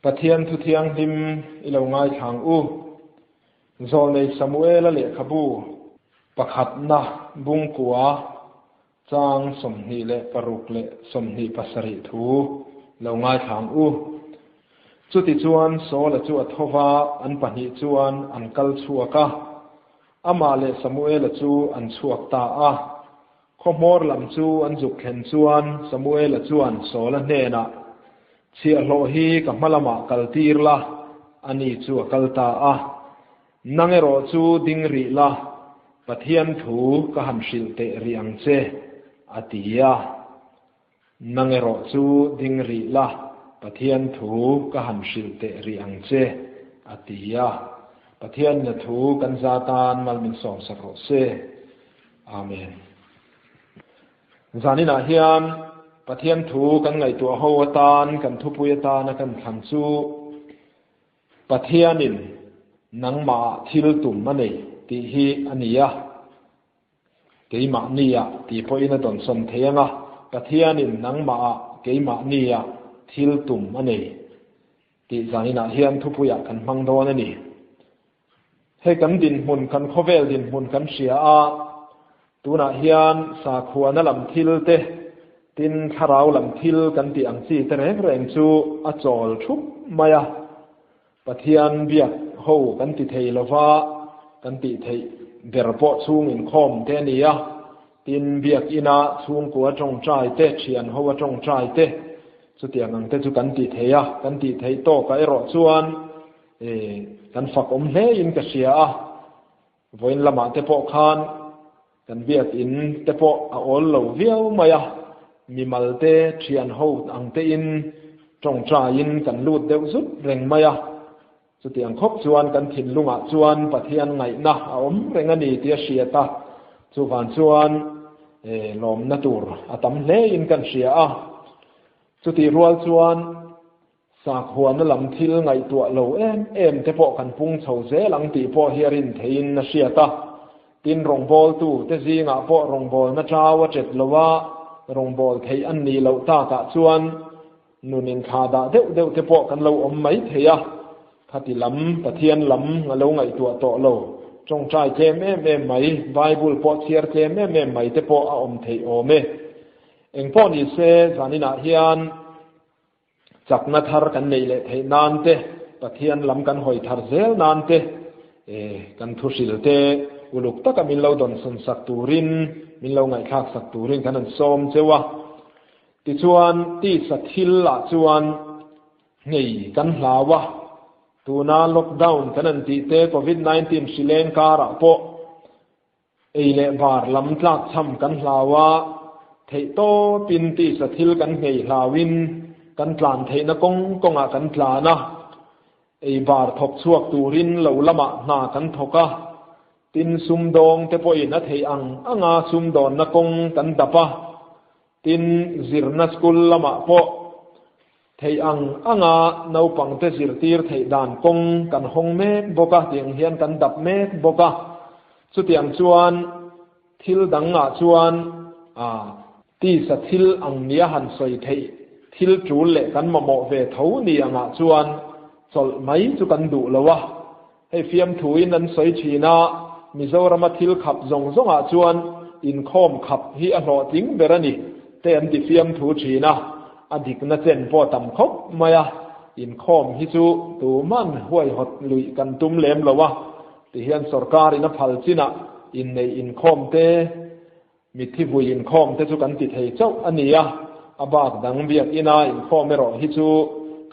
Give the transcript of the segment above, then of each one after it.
Pathian thu thiang dim ilo ngai thang u zol nei Samuel le khabu pakhat na bung kuwa chang somni le paruk le somni pasari thu lo ngai thang u chuti chuan so la chu athowa an pani chuan an kal chuaka ama le Samuel chu an chuak ta a khomor lam chu an juk khen chuan Samuel chuan so la hne na chia lo hi ka malama kaltir la ani chu kalta a nangero chu dingri la pathian thu ka hamsil te riang che atia nangero chu dingri la pathian thu ka hamsil te riang che atia pathian na thu kan zatan malmin som sakro se amen zanina hian Pathian thu kan ngai tua ho tan kan thu puya tan kan thang chu Pathianin nangmahah thil tum mani ti hi ania keima nia ti poina don som theanga Pathianin nangmahah keima nia thil tum mani ti zanina hian thu puya kan hmang don ani he kan din mun kan khovel din mun kan sia a tuna hian sa khuana lam thil te tin tharau lam thil kan ti ang chi te reng reng chu a chol thup maya pathian biak ho kan ti thei lova kan ti thei berpo chung inkhawm te nia tin biak ina chung ko atong trai te thian ho atong trai te chu tiang ang te chu kan ti theia kan ti thei to ka ero chuan kan fak om hle in ka sia a voin lama te po khan kan biak in te po a ol lo viau maya mi malte thian ho angte in tong tra in kan lut deuh zut reng maya chuti ang khop chuan kan thin lunga chuan pathian ngai na a om reng ani tia hriata chu van chuan lom na tur atam hle in kan hria a chuti rual chuan sak huan na lam thil ngai tua lo em te po kan pung chho ze lang ti po hiarin thein na hriata tin rong bol tu te zinga po rong bol na trawa chet lowa rong bol thei an ni lo ta ka chuan nunin kha da deuh te po kan lo om mai theia khati lam pathian lam ngalo ngai tua to lo chong trai kem em mai bible po chiar kem em mai te po a om thei ome eng po ni se zanina hian chakna thar kan nei le thei nan te pathian lam kan hoi thar zel nan te kan thusil te uluk taka min lo don son sak turin min lo ngai thak sak turin kan an som chewa ti chuan ti sa thil la chuan ngei kan hlawa tuna lockdown kan an ti te covid-19 silen kara po eile bar lam tlak cham kan hlawa thei to pin ti sa thil kan ngei hlawin kan tlan thei na konga kan tlana ei bar thok chuak turin lo lama na kan thoka tin sum dong te po in a thei anga sum don na kong kan dapa tin zirna school lama po thei anga no pang te zir tir thei dan kong kan hong me boka tiang hian kan dap me boka chu tiang chuan thil danga chuan ti sa thil ang nia han soi thei thil chul le kan mamo ve tho ni anga chuan chol mai chu kan du lowa hei fiam thuin an soi thina Mizoram thil khap zonga chuan inkhawm khap hi a hlo ting berani te an ti fiam thu thina adik na chen po tam khop maya inkhawm hi chu tu man huai hot lui kan tum lem lowa ti hian sarkar ina phal china in nei inkhawm te mithi vui inkhawm te chu kan ti thei chau ania abak dang biak ina inkhawm ero hi chu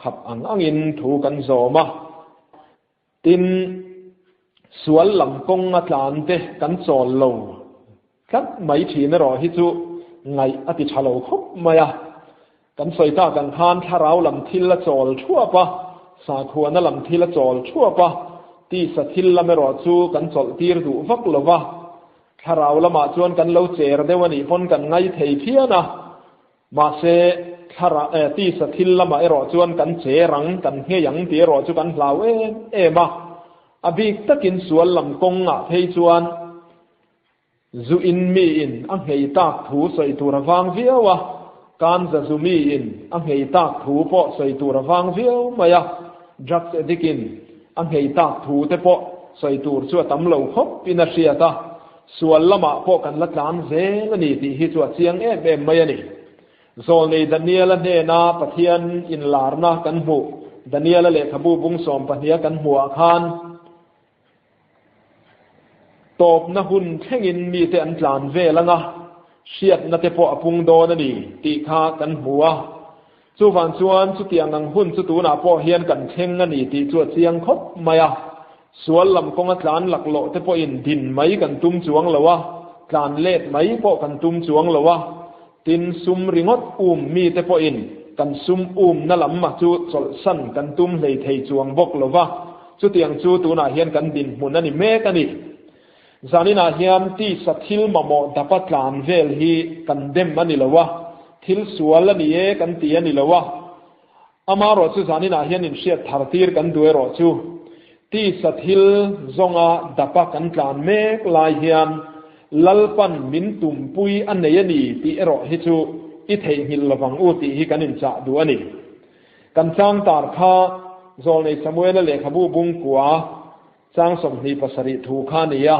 khap angin thu kan zoma tin sual lam kong atlan te kan chol lo kat mai thina ro hi chu ngai ati thalo khop maya kan soita kan khan tharau lam thil la chol thua pa sa khuana lam thil la chol thua pa ti sa thil lam ro chu kan chol tir du vak lova tharau lama chuan kan lo cher dewani pon kan ngai thei phiana ma se thara ti sa thil lama ero chuan kan che rang kan he yang ti ro chu kan hlau ema abik takin sual lam kong nga thei chuan zu in mi in a ngei tak thu soi tur wang viawa kan zazumi in ange tak thu po soi tur wang viau maya drugs addiction ange tak thu te po soi tur chu tam lo khop pina ria ta sual lama po kan la tlan zel ani ti hi chu chiang em mai ani zol nei Daniel ne na pathian in larna kan mu Daniel le khabu bung som pahnia kan mu khan top na hun thengin mi te an tlan ve langa siat na te po apung do na ni ti kha kan huwa chu van chuan chu tiang ang hun chu tu na po hian kan theng na ni ti chu chiang khop maya sual lam konga tlan laklo te po in din mai kan tum chuang lawa tlan let mai po kan tum chuang lawa tin sum ringot mi te po in kan sum na lam ma chu chol san kan tum hlei thei chuang bok lawa chu tiang chu tu na hian kan din mun ani me kani zanina hiam ti sathil mamo dapatlan vel hi kan dem ani lawa thil sual ani e kan ti ani lawa amaro chu zanina hian in siat thartir kan duai ro chu ti sathil zonga dapa kan tlan mek lai hian lalpan min tum pui anei ani ti ero hi chu i thei hil lawang u ti hi kan in cha du ani kan chang tar kha zol nei samuel le khabu bung kwa chang som ni pasari thu kha niya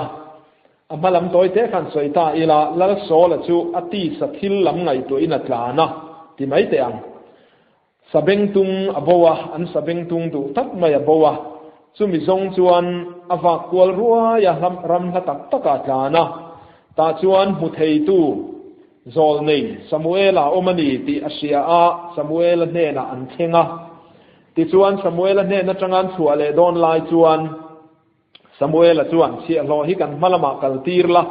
amalam toy te khan soita ila lal so la chu ati sathil lam ngai to ina tlana ti mai te ang sabeng tung abowa an sabeng tung du tak mai abowa chu mi zong chuan awa kwal ruwa ya ram ha tak taka tlana ta chuan mu thei tu zol nei samuela omani ti asia a samuel ne na an thenga ti chuan samuel ne na changan chuale don lai chuan samuel chuan chi lo hi kan malama kal tir la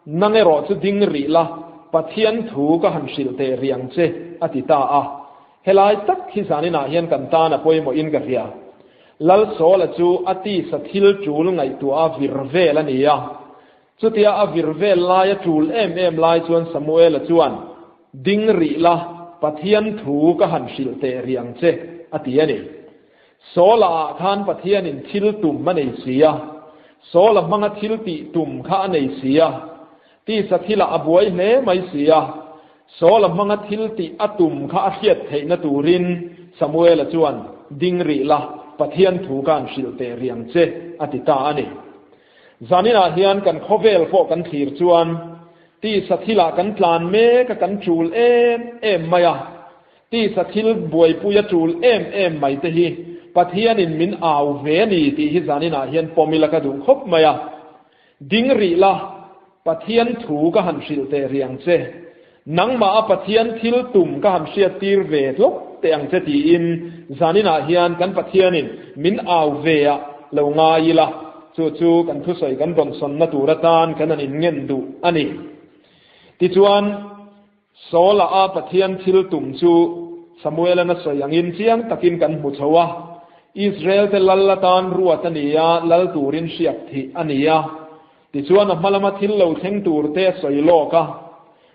nange ro chu ding ri la pathian thu ka han hril te riang che atita a helai tak hi zanina hian kan ta na poimo in ka ria lal so la chu ati sathil chul ngai tu a virve la nia chu tia a virve la ya chul em lai chuan samuel chuan ding ri la pathian thu ka han hril te riang che ati ani sola khan pathian in thil tum manei sia sola manga thil ti tum kha nei sia ti sathila abuai hle mai sia sola manga thil ti atum kha a hiat theina turin samuel chuan ding ri la pathian thu kan hril te riang che atita ani zanina hian kan khovel pho kan thir chuan ti sathila kan tlan me ka kan chul em maya ti sathil buai puya chul em mai te hi pathianin min aw ve ni ti hi zanina hian pomila ka du khop maya ding ri la pathian thu ka han hril te riang che nangma a pathian thil tum ka ham sia tir ve lok te ang che ti in zanina hian kan pathianin min aw ve a lo nga ila chu kan thu soi kan don son na turatan kan an in ngen du ani ti chuan sola a pathian thil tum chu samuel na soi angin chiang takin kan mu chowa Israel te lallatan ruat ania lal turin siap thi ania ti chuan a malama thil lo theng tur te soi loka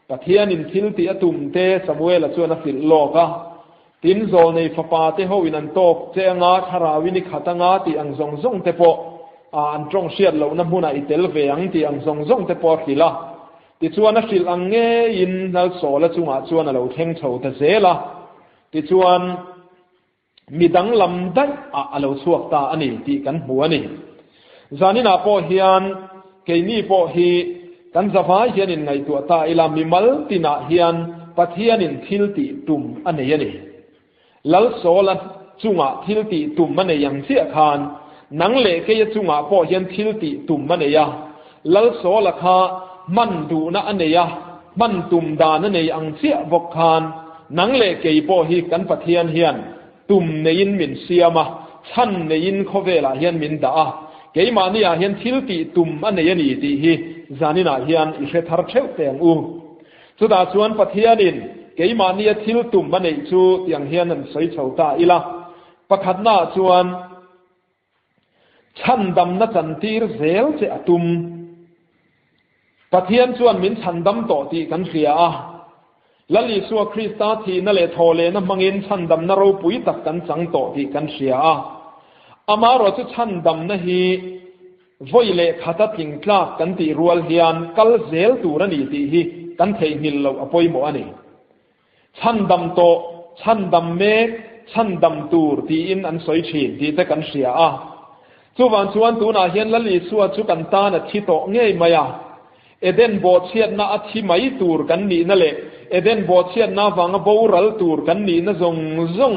pathianin thil ti atum te samuel chuan a fil loka tin zol nei fapa te ho in an tok che anga tharawini khatanga ti ang zong te po an trong siat lo na huna itel ve ang ti ang zong te po khila ti chuan a hril ange in nal sola chunga chuan a lo theng chho ta zela ti chuan midang lam dai a lo chuak ta ani ti kan hu ani zanina po hian keini po hi kan zawai hian in ngai tu ta ila mimal tina hian pathianin thil ti tum ani ani lal sola chunga thil ti tum mane yang sia khan nang le ke chunga po hian thil ti tum mane ya lal sola kha man du na ane ya man tum da na nei ang sia bok khan nang le ke po hi kan pathian hian tum nein min siama chan nein khovela hian min da keima nia hian thil ti tum ane ani ti hi zanina hian i hre thar theu teng u chuda chuan pathianin keima nia thil tum ane chu tiang hian an soi chhota ila pakhatna chuan chan dam na chan tir zel che atum pathian chuan min chan dam to ti kan hria a lali suwa krista thi na le thole na hmangin chan dam na ro pui tak kan chang to ti kan hria a amaro chu chan dam na hi voile khata ting tlak kan ti rual hian kal zel tur ani ti hi kan thei hil lo apoi mo ani ชันดำโตชันดำเมฆชันดำตูร์ตีอินอันสวยฉีดตีแต่กันเสียจูวันชวนตูน่าเห็นละลีสัวจูกันตานะที่โตเงยมายาเอเดนโบเชียนน่าอธิไม่ตูร์กันนี่นั่นแหละเอเดนโบเชียนน่าวังโบรัลตูร์กันนี่นั่นจง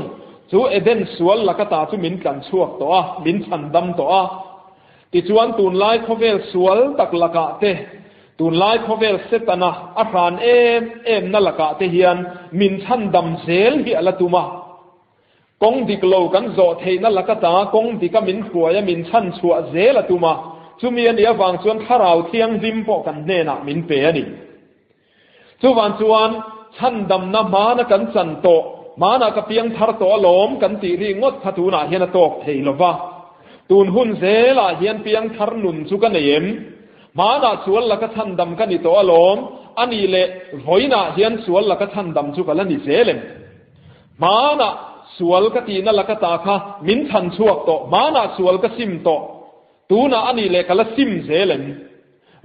จูเอเดนสวนลักตาจูมินกันชั่วตัวมินชันดำตัวติจวนตูนไล่เขาเวลสวนตักลักเตตูนไล่เขาเวลเซตนะอาคารนั่นลักเตเฮียนมินชันดำเซลฮิอละตุมากงดิกโลกันโจเทนั่นลักตากงดิกมินขัวยมินชันชัวเซลตุมาจูมีอันเดียวฟังชวนข้าเราเที่ยงริมปกันเนน่ะมินเปียนี่จูวันชวนชันดำน้ำมานะกันจันโตมานะกับเพียงทาร์โตลมกันตีรีงดพัทูน่ะเฮียนโตกเทลวะตูนหุ่นเซล่ะเฮียนเพียงทาร์นุนสุกันเอ็มมานะสวนละก็ชันดำกันนี่โตลมอันนี้เละหอยน่ะเฮียนสวนละก็ชันดำสุกันละนี่เซเลมมานะสวนกตีนั่นละก็ตาค่ะมินชันชั่วโตมานะสวนก็ซิมโตตูน่ะอันนี้เละก็ละซิมเซเลม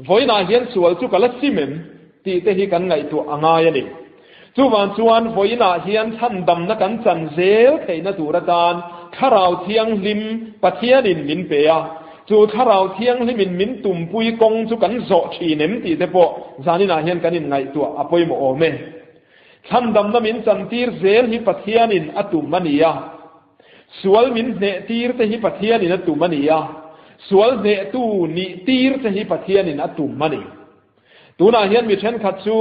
หอยน่ะเฮียนสวนสุกันละซิมเอ็มตีเตหิกันไงตัวอ่างายนี่จูวันชวนหอยน่ะเฮียนชันดำนักกันจันเซลเทนตูระดานข้าเราเที่ยงลิมปะเทียนินมินเปียจูข้าเราเที่ยงลิมินมินตุ่มปุยกงจูกันโจชีเนมตีเตปจานิน่ะเฮียนกันนินไงตัวอภัยโมโอเมชันดำน้ำมินจันตีร์เซลฮิปะเทียนินอตุมันียาสวลมินเนตีร์เตฮิปะเทียนินอตุมันียาสวลเนตูนิตีร์เตฮิปะเทียนินอตุมันีตูน่ะเฮียนมิเช่นขัดจู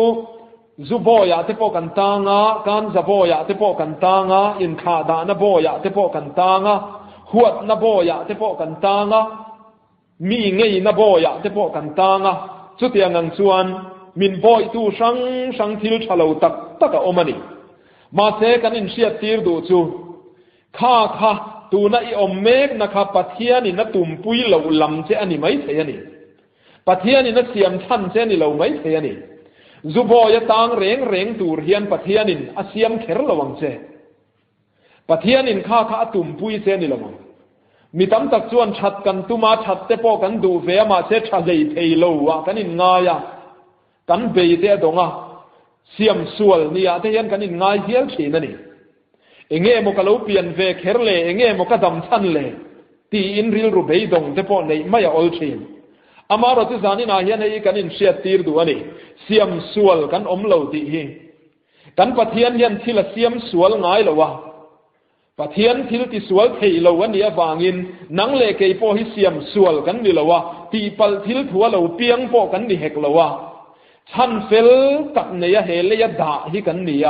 จูโบยาเตปกันตางาการจะโบยาเตปกันตางาอินขาดานโบยาเตปกันตางาหวดนโบยาเตปกันตางามีเงยนโบยาเตปกันตางาสุดที่งังชวนมินโบยตูสังทิลชะลาวตักอมันนี่มาเสกันอินเชียตีร์ดูจูข้าตูน่ะอีอมเมกนะครับปัทยานี่นัตุ่มปุยเหลาลำเจอันนี้ไม่เสียนี่ปัทยานี่นัเสียมทันเจนี่เหลาไม่เสียนี่จูโบยตางเร่งตูเรียนปัทยานินอาเซียมเขรระวังเจปัทยานินข้าตุ่มปุยเจนี่ระวังมีตั้มตักชวนชัดกันตุมาชัดเตปกันดูเวียมาเชชัดเลยเทโลวะกันอินง่ายกันเบยเตดงะเสียมส่วนนี่อาเทียนกันอินง่ายเฮียชีนั่นนี่เองมกะลูเปลี่ยนเวเขรเลเองมกะดำชันเลตีอินริลรูเบยดงเตปในไม่ออลชีนอามารถที่จานินาเฮียนให้กันอินเชียตีร์ดูอันนี้เสียมส่วนกันอมเหลาตีฮีกันปะเทียนเฮียนที่ละเสียมส่วนง่ายเลยวะปะเทียนที่ละที่ส่วนเทเลวันนี้วางินนังเลกไอโปฮิเสียมส่วนกันนี่เลวะตีปัลที่ละทัวเหลาเปียงโปกันนี่เฮกเลวะชันเฟลตักเนียเฮเลยด่าฮิกันนี่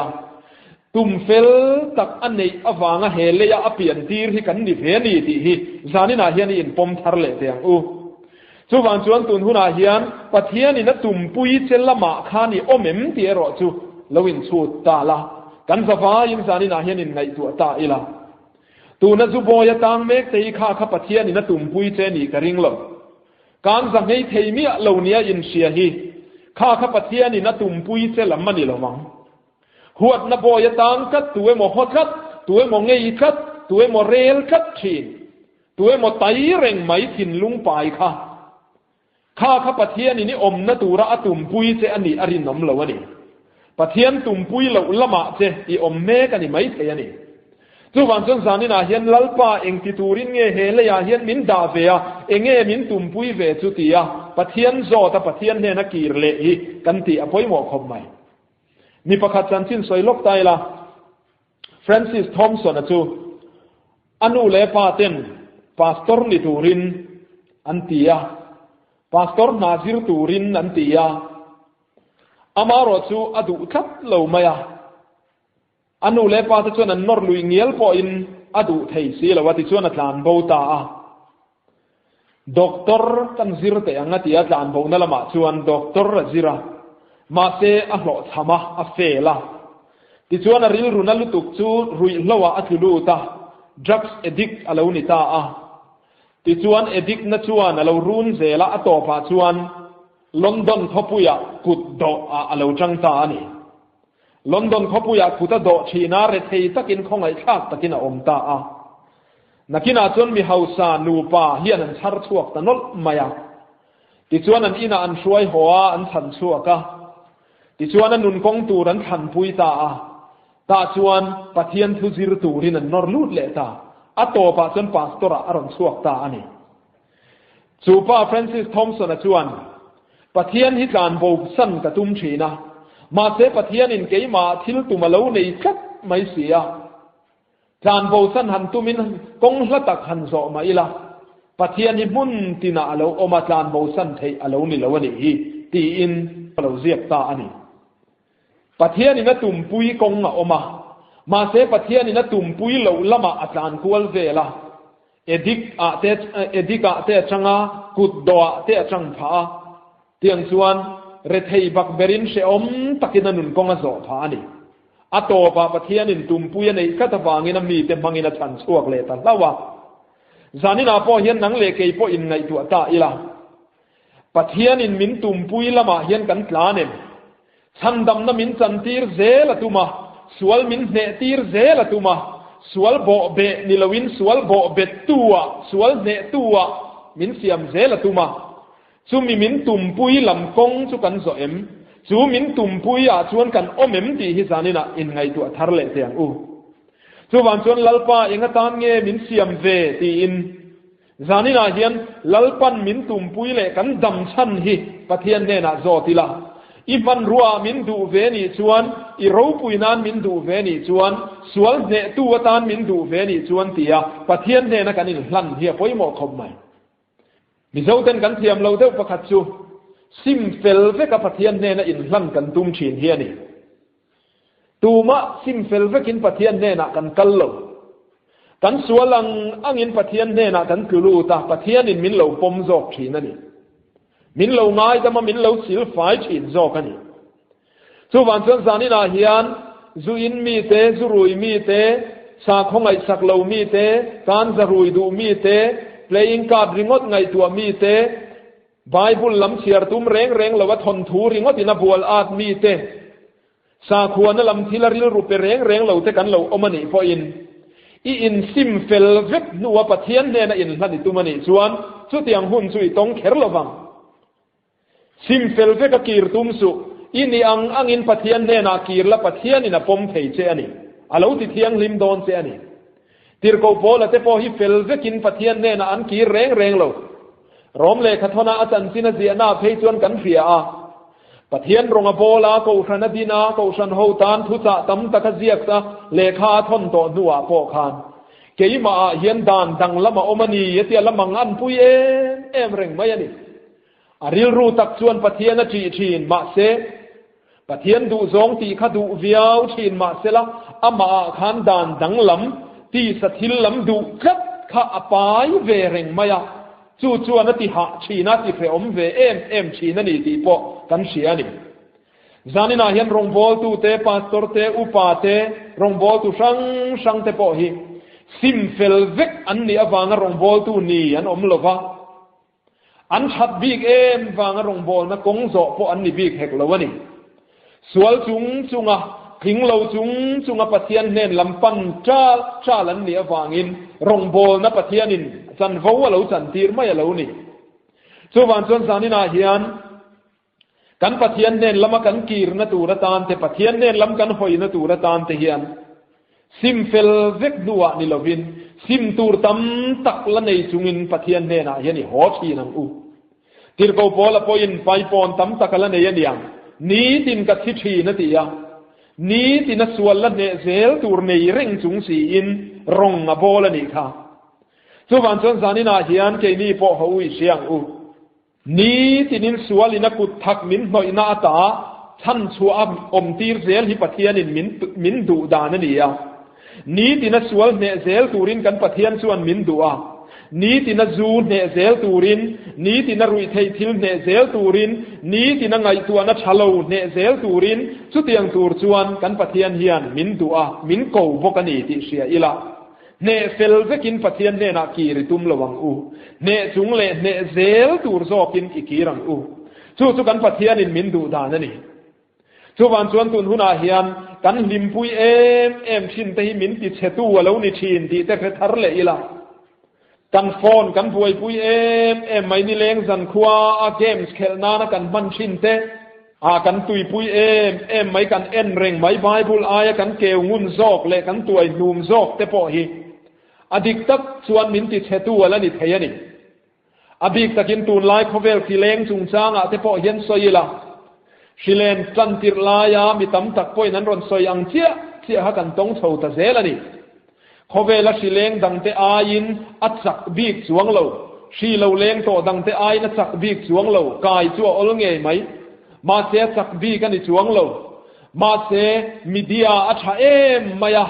ตุ่มเฟลตักอันนี้อวางเฮเลยอเปลี่ยนตีร์ฮิกันนี่เพนี่ตีฮีจานินาเฮียนอินปมทาร์เลเตียงจูวันชวนตุนหุนาเฮียนปัทยานี่นัตุ่มปุยเจลละมาขานี่อมเอ็มเตียรอจูลวินชูตาละกันสฟ้ายิมจานินาเฮียนินไงตัวตาอีละตูนัจูโบยตางเมกเตยข้าข้าปัทยานี่นัตุ่มปุยเจนี่กระริงลมการสังเกตเทมีเหล่านี้อินเชียฮีข้าข้าปัทยานี่นัตุ่มปุยเจละมันนี่ละวังหัวนับโบยตางกัดตัวโมฮอดกัดตัวโมเงยกัดตัวโมเรลกัดชีนตัวโมไตเร่งไหมถิ่นลุงปายค่ะข้าปัทยานี่อมนตูระตุ่มปุยเจอันนี้อรินนมเหลวนี่ปัทยานตุ่มปุยเหลวละมาเจอีอมเมกันนี่ไม่เทียนี่จูวันจนสานินาเฮียนลัลปาเองติตูรินเงเฮเลยาเฮียนมินดาเวียเองมินตุ่มปุยเวจุติยาปัทยานโซตปัทยานเนนักกีรเลอีกันตีอภัยหมอกคมใหม่มีประคัตจันทินสวยลกไตละฟรานซิสทอมสันจูอนุเลปาเตนพาสตอร์นิตูรินอันตียาพาสตอร์นาซิรตูรินนันติยาอามารอจูอดุคัดเหลวมายาอนุเลปาตชวนนอร์ลุยเงียลปอินอดุเทซีละวัติชวนนัดลานโบตาด็อกเตอร์กันซิรเตอังติยาลานโบนั่นละมาชวนด็อกเตอร์ซิระมาเซอหลอธรรมะอเฟละติชวนริลรุนัลตุกจูรุยละวะอัตุลูตา drugs addict อลาวนิตาติจวนเอดิกนัชวนเรารุนเซละอตอปาชวนลอนดอนทบุยะกุดดอเราจังตานี่ลอนดอนทบุยะกุดดอชีนาเรเทยตะกินของไอ้ชาติตะกินอมตานักกินาจนมีเฮาซานูปาเฮียนันชาร์ชวกตนอลมายาติจวนนันอินาอันช่วยหัวอันฉันชัวกะติจวนนันนุนกงตูรันฉันปุยตา ตาชวนปะเทียนทุจิรตูรินันนอร์ลูดเลตาอัตโตปะจนปาสตระอารมสวกตาอันนี้จูป้าฟรานซิสทอมสันชวนปะเทียนฮิการโบสันกระตุ้มชีนะมาเสปะเทียนินเกยมาทิลตุมาเลวในคัดไม่เสียการโบสันหันตุมินกงละตักหันโซมาอีละปะเทียนฮิมุนตินาเลวอมาการโบสันเทอเลวนี่เลวนี่ตีอินเราเรียกตาอันนี้ปะเทียนินตุ่มปุยกงอมาเสปะเทียนินตุ่มปุยเหลวละมาอาจารย์ควลเวละเอดิกะเตจังอากุดดอเตจังผาเตียงส่วนเรทัยบักเบรินเชอมตักินันุนกงอโซผานี่อัตโตปะปะเทียนินตุ่มปุยในคัตวางินมีเต็มมังอินชันสวกเลตันละวะจานินาพอเฮียนนังเลเกยพออินไงตัวตาอีละปะเทียนินมินตุ่มปุยละมาเฮียนกันกลาเนมฉันดำน้ำมินจันตีร์เซละตุมาสวลมินเนตีร์เซละตุมาสวลโบเบนิลวินสวลโบเบตัวสวลเนตัวมินเสียมเซละตุมาซูมีมินตุ่มปุยลำกงสุกันโซเอ็มซูมินตุ่มปุยอาชวนกันอมเอ็มตีฮิซานินะอินไงตัวทาร์เลเตียงอูซูวันชวนลัลปาเองตานเงมินเสียมเวตีอินซานินะเฮียนลัลปันมินตุ่มปุยเลกันดำชันฮิปะเทียนเนนะโซติละอีมันรัวมินดูเวนีชวนอีรูปุยนานมินดูเวนีชวนสวลเนตัวตานมินดูเวนีชวนเตียปะเทียนเนนะกันอินหลันเฮียพอยหมอคมไหมมิเจ้าเต้นกันเทียมเราเท่าประคัตชูซิมเฟลเวกับปะเทียนเนนะอินหลันกันตุ้มชีนเฮียนี่ตูมะซิมเฟลเวกินปะเทียนเนนะกันกัลโลกันสวลังอังอินปะเทียนเนนะกันกุลูตาปะเทียนอินมินเหลาปมจอกชีนั่นนี่มินเหลาง่ายแต่มามินเหลาสิลไฟชีนจอกกันนี่สุวรรณชนสานินาเฮียนจูอินมีเตจูรุยมีเตสาคงไอสักเหลามีเตการจะรุยดูมีเตplaying card ริงอดไงตัวมีเตไบเบิลลำเชียร์ตุ้มเร่งเหลาว่าทนทูริงอดอินาบัวอาดมีเตสาขวานลำทิลาริลรูปเร่งเหลาเตกันเหลาอมันนี่พออินอินซิมเฟลเวกนัวปะเทียนเนนะอินลันตุมันนี่ชวนสุดยังหุ่นสุยตงเขรลวังซิมเฟลเวกกีร์ตุมสุอินี่อังอินปะเทียนเนนะกีร์ละปะเทียนนี่นะปมเทเจอันนี้อาลูติเทียงลิมโดนเจอันนี้ตีร์โกโปละเตโปฮิเฟลเวกินปะเทียนเนนะอันกีร์เร่งเหลารอมเลขทนาอาจารย์สินะเสียนาเพยจวนกันเสียปะเทียนรงอโปลาโกชันดีนาโกชันโฮตานทุจะตั้มตะกเจียกซะเลขาทนโตนัวโปคานเกยมาเฮียนดานดังละมาอมานีเตียละมังอันปุยเอ็มเร่งไม่ยันนี่อริลรูตักชวนปะเทียนจีนมาเสปะเทียนดูซองตีขดูเวียวจีนมาเสละอามาขันดานดังลำตีสถิลลำดูกัดข้าปายเวเร่งไม่ยะจู่จวนติหะชีนัติเฟอมเวเอ็มชีนันนี่ตีโปกันเสียนี่จานินาเห็นรงบอลตูเตปาสตอร์เตอุปาเตรงบอลตูช่างเตโปฮีซิมเฟลเวกอันนี้อวางรงบอลตูนี่อันอมลวะอันชัดบีกวางรงบอลนะกงโซโปอันนี้บีกเฮกลวะนี่สวลจุงอ่ะพิงเราจุงปะเทียนเน้นลำปันจ้าลันนี่วางอินรงบอลนะปะเทียนินจันฟ้าเราจันตีร์ไม่เรานี่ส่วนส่วนสานินาเฮียนกันปะเทียนเน้นลำกันกีร์นะตูระตานเตปะเทียนเน้นลำกันหอยนะตูระตานเตเฮียนซิมเฟลเวกดัวนิลวินซิมตูร์ตัมตักละในจุงินปะเทียนเน้นเฮียนี่หอชีนังอูตีร์โกโปละโปอินไปปอนตัมตักละในยันยังนี้ตินกัดทิชีนะตียานี้ตินสวลละเนเซลตูร์ในเร่งจุงสีอินรงอโบละนี่ค่ะส่วนส่วนสานินาเฮียนเจนี่พอเขาวิเชียงอูนี้ที่นินสวลินักุทักมินหน่อยนาตาท่านชัวอมตีร์เซลฮิปะเทียนินมินดูดานนี่ยานี้ที่นสวลเนเซลตูรินกันปะเทียนส่วนมินดูอานี้ที่นจูเนเซลตูรินนี้ที่นรุยเททิลเนเซลตูรินนี้ที่นไงตัวนัชฮัลโลเนเซลตูรินสุดยังตูร์ส่วนกันปะเทียนเฮียนมินดูอามินโกบกันนี่ติเชียอิละเนเฟลเวกินปะเทียนเนนักกีริตุมระวังอูเนจุงเลเนเซลตูร์โซกินอีกีรังอูสุกันปะเทียนินมินดูดานนี่สุวรรณชวนตุนหุนาเฮียนกันลิมปุยเอ็มชินเตหิมินติเชตูวะแล้วนิชินติเตเพทาร์เลอีละกันฟอนกันปุยเอ็มไม่นิเลงสันควาเกมส์เคลนานะกันมันชินเต กันตุยปุยไม่กันเอ็นเร่งไม่ไบเบิลอายกันเกวงุนซอกเละกันตัวนูมซอกเตปอฮีอดีตตักส่วนมินติเชตัวและนิเทียนี่อดีตตะกินตูนไลค์เขาเวลที่เล้งจุงจางเตปอเฮียนซอยละชิเลนจันติรลายามีตำตักป่วยนั้นรอนซอยอังเจียหกันต้องโชว์ตะเซละนี่เขาเวลชิเลงดังเตอายินอัดจักบีกจวงโลชีโลเลงโตดังเตอายินอัดจักบีกจวงโลกายจัวอลงเงยไหมมาเสียจักบีกันในจวงโลมาเสียมีเดียอัชเอมมายา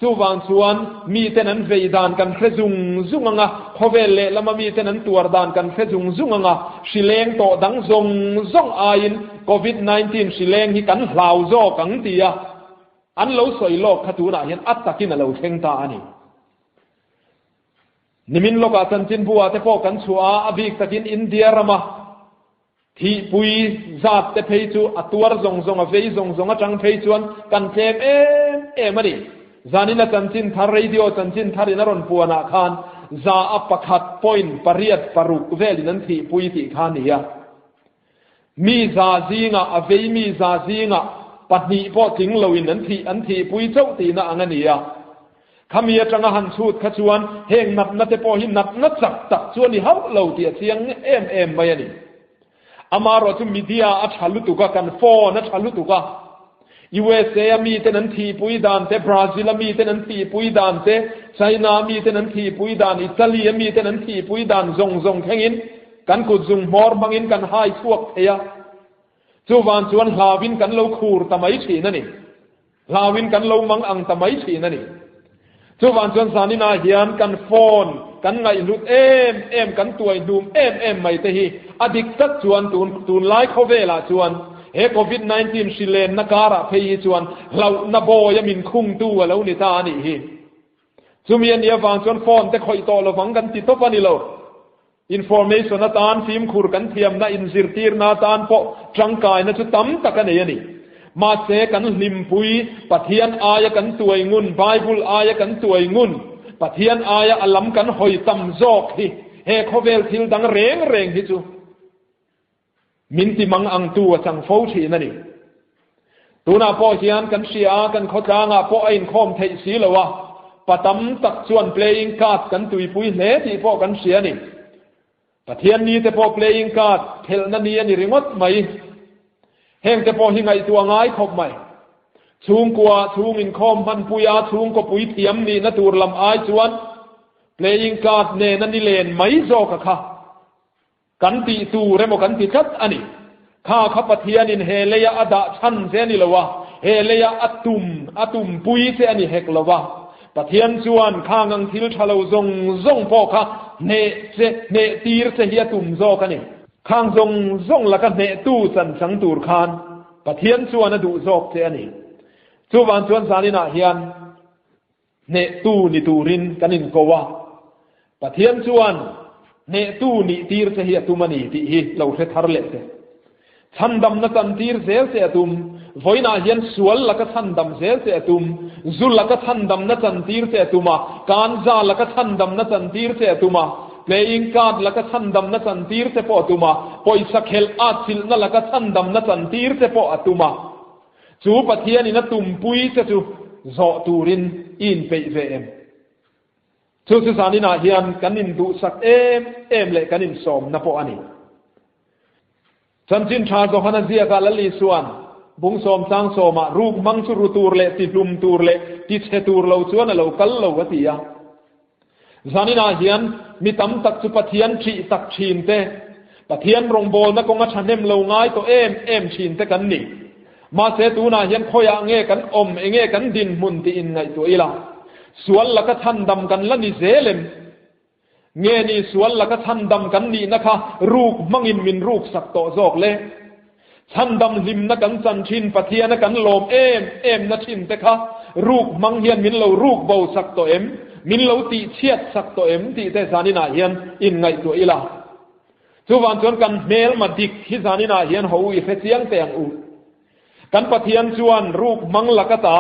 จูวันส่วนมีแต่นั้นเวดานกันเฟซุงซุงงะเขาเวลเละแล้วมามีแต่นั้นตัวดานกันเฟซุงซุงงะชิเลงโตดังซงอายินโควิด-19 ชิเลงที่กันเหล่าโจกังเตียอันเราสวยโลกขตูน่ะเห็นอัตตะกินเราเข่งตาอันนี้นิมินโลกอาจารย์จินบัวแต่พอกันชัวอภิกตะกินอินเดียรามาที่ปุยจัดแต่เพย์จูอัตัวซงเฟย์ซงจังเพย์จวนกันเทมมันนี่จานินะจันจินทารีดิโอจันจินทารินารอนปัวนาคานจาอัปขัดพอยน์ปริยัดปรุกเวลินันที่ปุยที่คานียมีจาจีงะอเวมีจาจีงะปัจจุบันถึงเราอินนันที่ปุยเจ้าตีน่ะอันนี้ขมีจังหันสูดขจวนเฮงนัดเตปอหินนัดจักตักชวนนี่เฮาเราเตียเสียงไปนี่อามารอจุมีเดียอัชฮัลลุตุกะกันโฟนัชฮัลลุตุกะUSA มีแต่นั้นที่ปุยดานเตบราซิลมีแต่นั้นที่ปุยดานเตไชน่ามีแต่นั้นที่ปุยดานอิตาลีมีแต่นั้นที่ปุยดานซงแข่งอินกันกุดมอร์บังอินกันไฮสวกเฮียจูวันชวนลาวินกันเราคูร์ตะไมชีนั่นนี่ลาวินกันเรามังอังตะไมชีนั่นนี่จูวันชวนสานินาเฮียนกันโฟนกันไงลุดกันตัวดูมไม่เตหีอดีตตักชวนตูนไลค์เขาเวลาชวนโควิด-19 ชิเลนนักการะเพย์ชวนเรานโบยมินคุ้งตัวแล้วนิตานี่ฮีจูมีอันเดียฟังชวนโฟนแต่คอยต่อเราฟังกันติดตัวปนิโลอินฟอร์เมชันนาตานฟิล์มขุรกันเทียมนะอินซิร์ตีร์นาตานพอจังกายนะจุดตั้มตะกันเนี่ยนี่มาเสกันลิมปุยปะเทียนอายกันตัวงุนไบเบิลอายกันตัวงุนปะเทียนอายอัลลัมกันหอยตั้มโจกฮีเขาเวลทิลดังเร่งฮิจูมินติมังอังตัวจังโฟชีนั่นนี่ตัวน่าพอเฮียนกันเสียกันเขาจางอ่ะพออินคอมเทสีละวะปะตั้มตักชวนเพลย์การ์ดกันตุยปุยเละที่พอกันเสียนี่ปะเทียนนี้แต่พอเพลย์การ์ดเทลนั่นนี่นี่ริงดไหมแห่งแต่พอหิงไอตัวง่ายครบไหมชูงกว่าชูงอินคอมมันปุยอาชูงก็ปุยเทียมนี่นะตัวลำอายชวนเพลย์การ์ดเนี่ยนั่นนี่เลนไม่โจกค่ะกันตีตูเรโมกันตีชัดอันนี้ข้าขับปะเทียนินเฮเลียอดาชันเซนี่ละวะเฮเลียอัตุมปุยเซอันนี้เฮกละวะปะเทียนชวนข้างังทิลชาลาวซงพ่อข้าเนตีร์เซเฮียตุมโจกันนี่ข้างซงละกันเนตู้สังตูร์คานปะเทียนชวนนะดูโจกเซอันนี้ชวนชวนสานินาเฮียนเนตู้นิตูรินกันนินโกวะปะเทียนชวนเนตู้นิตีร์เสียตุมันนี่ที่เราเสทาร์เล่เสชันดำนักตีร์เสียตุมไว้น่าเห็นสวนลักชันดำเสียตุมจุลลักชันดำนักตีร์เสียตุมาการจาลักชันดำนักตีร์เสียตุมาเพลย์การ์ดลักชันดำนักตีร์เสียปอตุมาปอยสักเฮลอาซิลนั่นลักชันดำนักตีร์เสียปอตุมาจูปะเทียนี่นัตุมปุยเสจูโจตูรินอินเปย์เวมชูสานินาเฮียนกันนินดูสักเละกันนินสมนับปออันนี้ฉันจินชาโซฮานาเซียกาลลีส่วนบุงสมสังสมารูปมังสุรุตูร์เละติลุมตูร์เละติเชตูร์เราส่วนเรากัลเราวติยาสานินาเฮียนมีตั้มตักจุปะเทียนชีตักชีนเตปะเทียนรงโบนักงชันเนมเราง่ายตัวชีนเตกันนี่มาเสตูนาเฮียนคอยอังเงกันเงกันดินมุนตีอินไงตัวอีละสวนละก็ทันดำกันละนี่เซเลมเงนี่สวนละก็ทันดำกันนี่นะคะรูปมังอินมินรูปสักโตโจกเล่ทันดำลิมนักกันจันชินปะเทียนักกันโลมนัชินเตคะรูปมังเฮียนมินเรารูปเบาสักโตมินเราตีเชียดสักโตตีเตสานินาเฮียนอินไงตัวอีละทุกวันชวนกันเมลมาดิกที่สานินาเฮียนหูอีเฟเซียงเตียงอูกันปะเทียนชวนรูปมังละกตา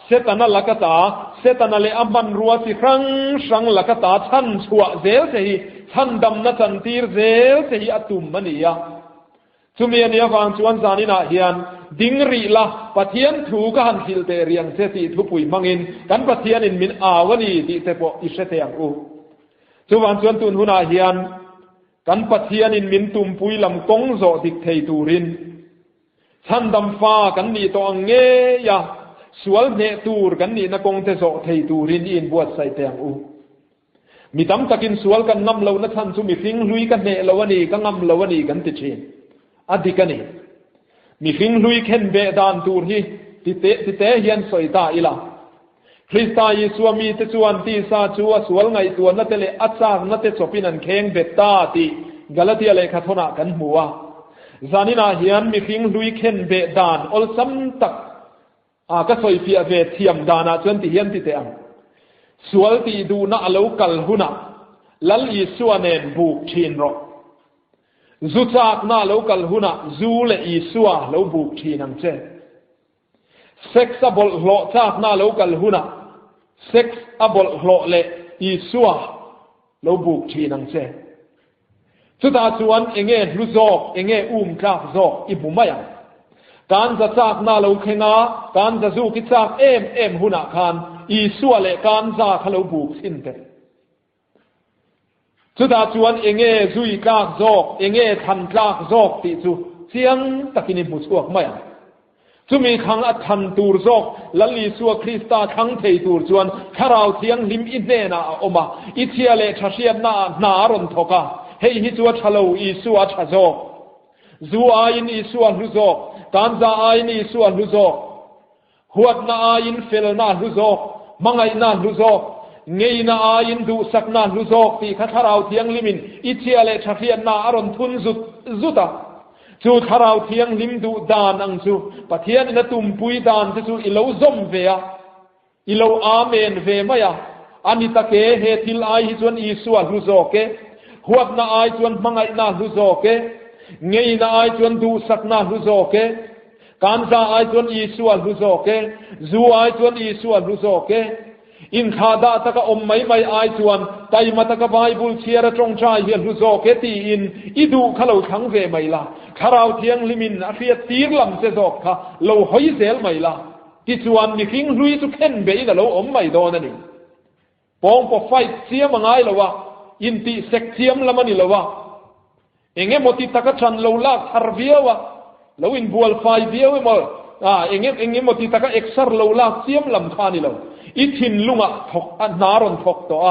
เซตนาลักตาเซตนาเลอัมบันรัวสิครั้งสังลักตาท่านชัวเซลเสียท่านดำนัทันตีร์เซลเสียตุมมันนี่ย จุเมียนี่ฟังชวนสานินาเฮียนดิ้งรีละปะเทียนถูกกันทิลเตเรียงเสติทุปุยมังอินกันปะเทียนินมินอาวนีติเตปอิเสเตียงอูจุวันชวนตุนหุนาเฮียนกันปะเทียนินมินตุมปุยลำกงโซดิกเทตูรินฉันดำฟ้ากันนี่ตัวอังเงยะสวลเนตูรกันนี่นักงเทโซเทตูรินอินบวชใส่เตียงอูมีตั้มตะกินสวลกันนำเรานัทันสุมีฟิงลุยกันเนลวันนี้กันนำลวันนี้กันติดเชนอดีกันนี่มีฟิงลุยเข็นเบดานตูร์ฮีติเตเฮียนสอยตาอิละคริสตายิสวามีเตจวนตีซาจัวสวลไงตัวนัตเลอัศากนัตเตสปินันเข่งเบตาติกาลตีอะไรขัดหนากันหัวจานินาเฮียนมีฟิงลุยเข็นเบดานอลซัมตักก็สอยฟิอาเวทเทียมดานาจวนติเฮียนติเตอังสวลตีดูน่าเลวกัลหุนะลัลยิสวาเนนบุกชินรอจุจากน่าเลวกัลหุนะจูเลยิสวาเลวบุกชินังเจเซ็กซ์บอลโลจากน่าเลวกัลหุนะเซ็กซ์บอลโลเลยิสวาเลวบุกชินังเจจุดอาจวนเองลุจอกเองจากจอกอิบุมายังการจะจากน่าเลวเขงาการจะจูกิจากเอ็มหุนะคานอีสัวเลการจากเขาเราบุกสินเตจุดอาจวนเองจุยกากจอกเองทันกากจอกติจูเสียงตะกินมุสวกไม่จุมีขังอัทันตูร์จอกลัลลีสัวคริสตาขังเทตูร์จวนข้าราวเทียงลิมอินเนนาออกมาอิเทียเลชาเชียนนารอนทกาเฮฮิจวชะลูอีสัวชะจอกจูอายินอีสัวลุจอกการจะอายินอีสัวลุจอกหัวนาอายินเฟลนาลุจอกมังไงนาลุจอกเงยนาอายินดูสักนาลุจอกที่ข้าราวเทียงลิมินอิเทียเลชาเชียนนาอารอนทุนจุตาจูข้าราวเทียงลิมดูดานังจูปะเทียนนตุมปุยดานจูอิโลซอมเวียอิโลอาเมนเวมายาอันนี้ตะเกเฮทิลไอฮิจวนอีสัวลุจอกเกหัวนาไอจวนมังไงนาลุจอกเกเงยนาไอจวนดูสักนาลุจอกเกการจะไอจวนอีสัวลุจอกเกจูไอจวนอีสัวลุจอกเกอินขาดาตะกะอมไม่ไอจวนไตมาตะกะไบบุลเชียระจงใจเฮียลุจอกเกตีอินอิดูขลุ่ขังเวไม่ละข้าราวเทียงลิมินอาเฟียตีร์ลำเสดอกค่ะเราหอยเซลไม่ละที่จวนมีฟิงลุยสุเข็นเบย์แต่เราอมไม่โดนนั่นเองปองปอไฟเสียมังไงละวะอินติเซ็กเทียมละมันนี่ละวะเองหมดที่ตะกะชันเราลากฮาร์เวียวะเราอินบัวไฟเวียวหมดเองหมดที่ตะกะเอ็กซ์เราลากเสียมลำคานี่เราอิทินลุงะทกนารอนทกตัว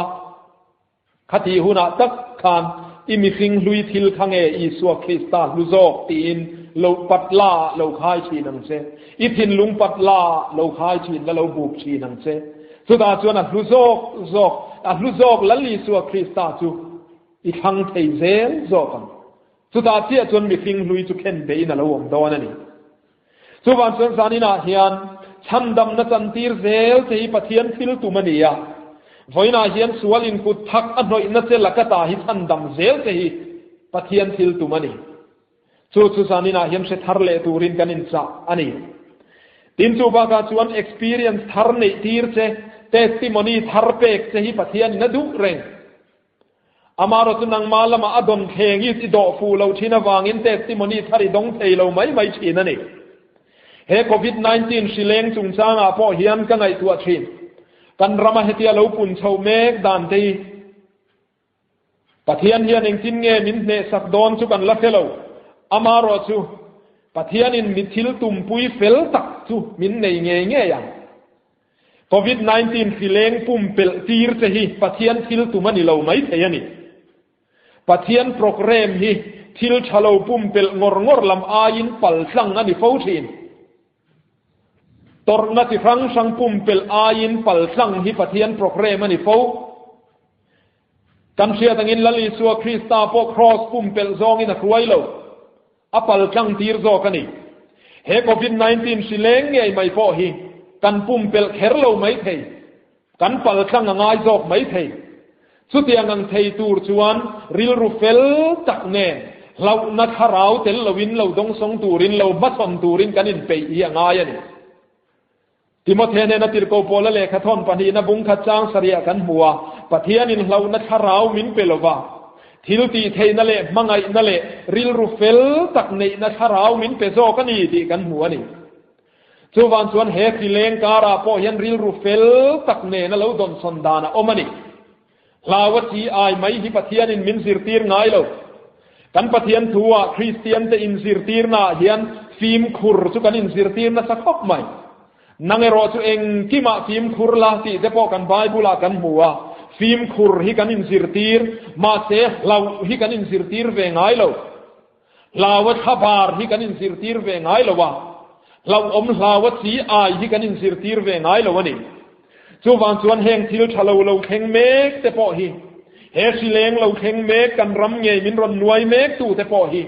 คดีหุนาตักคานอิมิฟิงลุยทิลขังอีสัวคริสตาลุโซตีนเราปัดลาเราขายชีนังเซอิทินลุงปัดลาเราขายชีนแล้วเราบุกชีนังเซสุดาจวนลุโซลัลลีสัวคริสตาจูอีขังเทเซลโซกันสุดาเจียจวนมิฟิงลุยจุเข็นเบย์นั่นเราวงดอนนี่สุวรรณสวนสานินาเฮียนฉันดำนัจันทีร์เซลเทปะเทียนฟิลตุมันเนียวันนาเฮียนสวลินกุทักอันน้อยนัเซลักตาฮิฉันดำเซลเทปะเทียนฟิลตุมันนีสุสานินาเฮียนเสถาร์เลตูรินกันอินซาอันนี้ดินจูบากาจวน experience ทาร์เนทีร์เซ testimony ทาร์เปกเซฮิปะเทียนนัดุเร่งอามารตุนังมาลมาอดมเคงยิดดอกฟูเราชินาวางิน testimony ทาริดงเทเราไม่ชินันนี่เฮโควิด-19 ชิเลงจุงจางอาพอเฮียนกันไงตัวชินกันรำมาเฮติยาเราปุ่นชาวเมกดานทีปะเทียนเฮียนเองจินเงมินเนสักดอนจุกันละเทเราอามารจูปะเทียนินมิทิลตุมปุยเฟลตักจูมินเนเงยยังโควิด-19 ชิเลงปุ่มเปลตีร์เจฮีปะเทียนทิลตุมันนี่เราไม่เทียนี่ปะเทียนโปรแกรมฮีทิลชะเราปุ่มเปลงอลำอายินปัลสังอันนี้ฟูชินตอร์นัดที่ฟังสังปุ่มเปลอายินปัลสังฮิปะเทียนโปรแกรมอันนี้ฟูกันเชียตังอินลลิสัวคริสตาโปครอสปุ่มเปลซองอินักรวยเราอปัลสังตีร์ซอกันนี่เฮโควิด-19 ชิเลงไงไม่พอฮีกันปุ่มเปลเขรเราไม่เทกันปัลสังง่ายจอกไม่เทสุดที่ยังเทตูร์ชวนริลรูเฟลตักเน่เรานัดหาราวเตลเราวินเราดงสงตูรินเราบัดสมตูรินกันอินเปย์ยังง่ายนี่ที่มาเทเนนัติรโกโปละเลขทอนปนีนบุงขจางเสรียกันหัวปะเทียนินเรานัดหาราวมินเปลว่า ทิลตีเทนั่นแหละมังไงนั่นแหละริลรูเฟลตักในนัทราวมินเปโซกันนี่ที่กันหัวนี่จูวันส่วนเฮฟิเลงการาพอยันริลรูเฟลตักเนนั่นเราโดนสันดานะอมันนี่ลาวจีไอไม่ฮิปะเทียนินมินสิรตีร์ไงเรากันปะเทียนทัวคริสเตียนแต่อินสิรตีร์น่ะเฮียนฟิล์มขุรสุกันอินสิรตีร์น่ะสักคบไหมนังเอรอสุเองกิมาฟิล์มขุรลาติจะพอกันไบบุลากันหัวฟิล์มขุรฮิกันอินสิรตีร์มาเสเราฮิกันอินสิรตีร์เวงไงเราลาวชาบาร์ฮิกันอินสิรตีร์เวงไงเราวะเราลาวจีไอฮิกันอินสิรตีร์เวงไงเราวะนี่จูวันส่วนแห่งทิลชะเราเข่งเมกแต่พอฮีเฮสิเลงเราเข่งเมกกันรำเงยมินรอนนวยเมกตู่แต่พอฮี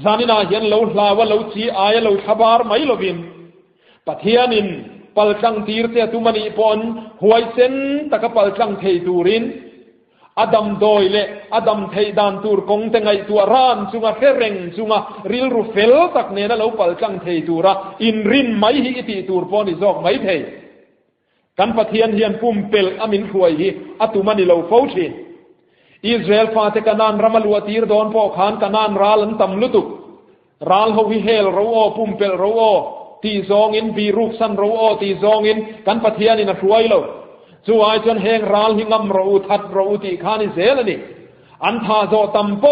จานินาเห็นเราลาวเราจีไอเราชาบาร์ไม่เราบินปะเทียนินปัลจังตีร์เตตุมันอีปอนหวยเซนตะกปัลจังเทตูรินอดัมโดยเละอดัมเทดานตูร์กงแต่ไงตัวรานจุงาเฟรงจุงาริลรูเฟลตักเนนะเราปัลจังเทตูระอินรินไม่ฮิอิติตูร์ปอนิจอกไม่เทกันปะเทียนเฮียนปุ่มเปลอามินขวยฮีอตุมันนี่เราเฝ้าชีอิสราเอลฟาเตกันนานรามาลัวตีร์ดอนพ่อขานกันนานราลันตำลุตุกราลฮวิเฮลเราโอปุ่มเปลเราโอตีซองอินบีรูปสันเราโอตีซองอินกันปะเทียนนี่นะช่วยเราช่วยจนแหงราลหิงมเราทัดเราตีขานิเซลนี่อันท่าโจตัมโป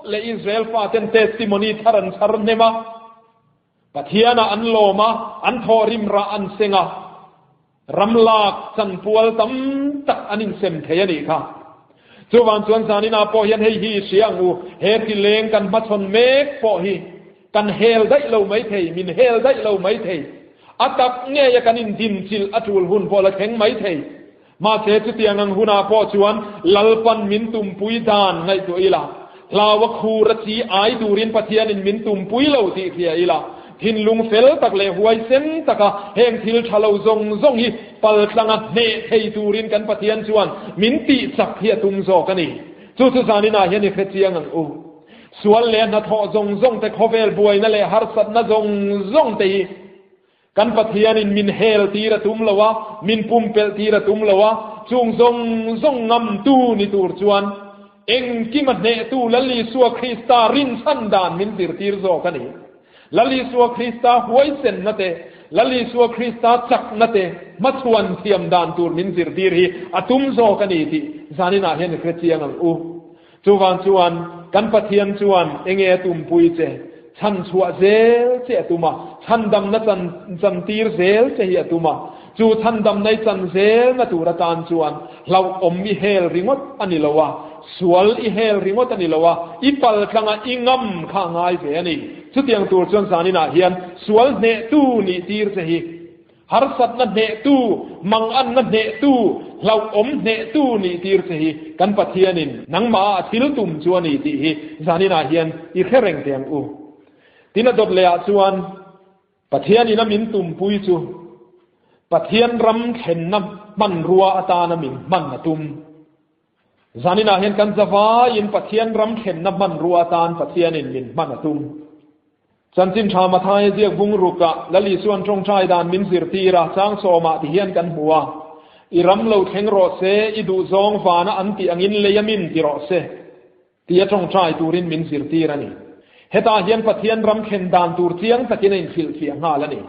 และอิสราเอลฟาเตนเตสติโมนีทารันทารันเนมาปะเทียนอันโลมาอันทอริมราอันเซงารำลากสันปวลตั้มตักอันนิเซมเทียนี่ค่ะจูวันส่วนสานินาพอเห็นให้ฮีเสียงูเฮติเลงกันมาชนเมกพอฮีกันเฮลได้เราไม่เทมินเฮลได้เราไม่เทอัตักเงียกันอินดินจิลอัตุลหุนพอละแข็งไม่เทมาเสตุเตียงังหุนาพอชวนลัลปันมินตุมปุยดานในตัวอีละลาวะคูรจีไอดูรินปะเทียนินมินตุมปุยเราตีเขียอีละทินลุงเฟลตักเลหวยเซนตักแห่งทิลชะเราซงฮีปัลตังเนเทตูรินกันปะเทียนชวนมินติสักเฮียตุมโซกันนี่จู่สานินาเห็นเขจียงังอูส่วนเลนนะทอซงแต่ขเวลบวยนั่นแหละฮาร์สัตนะซงตีกันปะเทียนินมินเฮลตีระตุมละวะมินปุ่มเปลตีระตุมละวะจุงซงงำตูนิตูร์จวนเอ็งกิมันเนตูลลีสัวคริสตารินสันดานมินติร์ตีร์โซกันนี่ลลีสัวคริสตาหวยเซนนะเตลลีสัวคริสตาจักนะเตมาชวนเทียมดานตูร์มินติร์ตีร์ฮีอตุมโซกันนี่ที่ซานินาเห็นเขจียงังอูจูวันชวนกันปะเทียนชวนเองตุมปุยเจฉันชัวเซลเจตุมาฉันดำนัดจันตีร์เซลเจเหตุมาจูฉันดำในจันเซลนัตุระตานชวนเราอมอิเฮลริงดอันนี้ละวะสวลอิเฮลริงดอันนี้ละวะอิปัลขังอิงมข้างไอเวนี่สุดยังตัวชวนสานินาเฮียนสวลเนตูนี่ตีร์เจฮีฮาร์สัตนั่นเนตูมังอันนั่นเนตูเราอมเนตูนี่ตีร์เจฮีกันปะเทียนินนังมาทิลตุมชวนนี่ตีฮีสานินาเฮียนอีเคเร่งเตียงอูที่นั่นดบเลียชวนปะเทียนนี่น้ำมินตุ่มปุยจูปะเทียนรำเข็นน้ำมันรัวอาตาน้ำมินมันมาตุ่มจานินาเห็นกันจะฟ้ายินปะเทียนรำเข็นน้ำมันรัวอาตานปะเทียนมินมันมาตุ่มจันจินชามาทายเรียกบุงรุกะและลีส่วนจงชายดานมินสิรตีระช้างโซมาที่เฮียนกันหัวอิรำเราเข่งรอเซอิดูซองฟ้านะอันตีอังินเลยมินที่รอเซที่จงชายตูรินมินสิรตีระนี่เหตุเฮียนปะเทียนรำเข็นดานตูร์เทียงตะกินอินฟิลเสียงหาแล้วนี่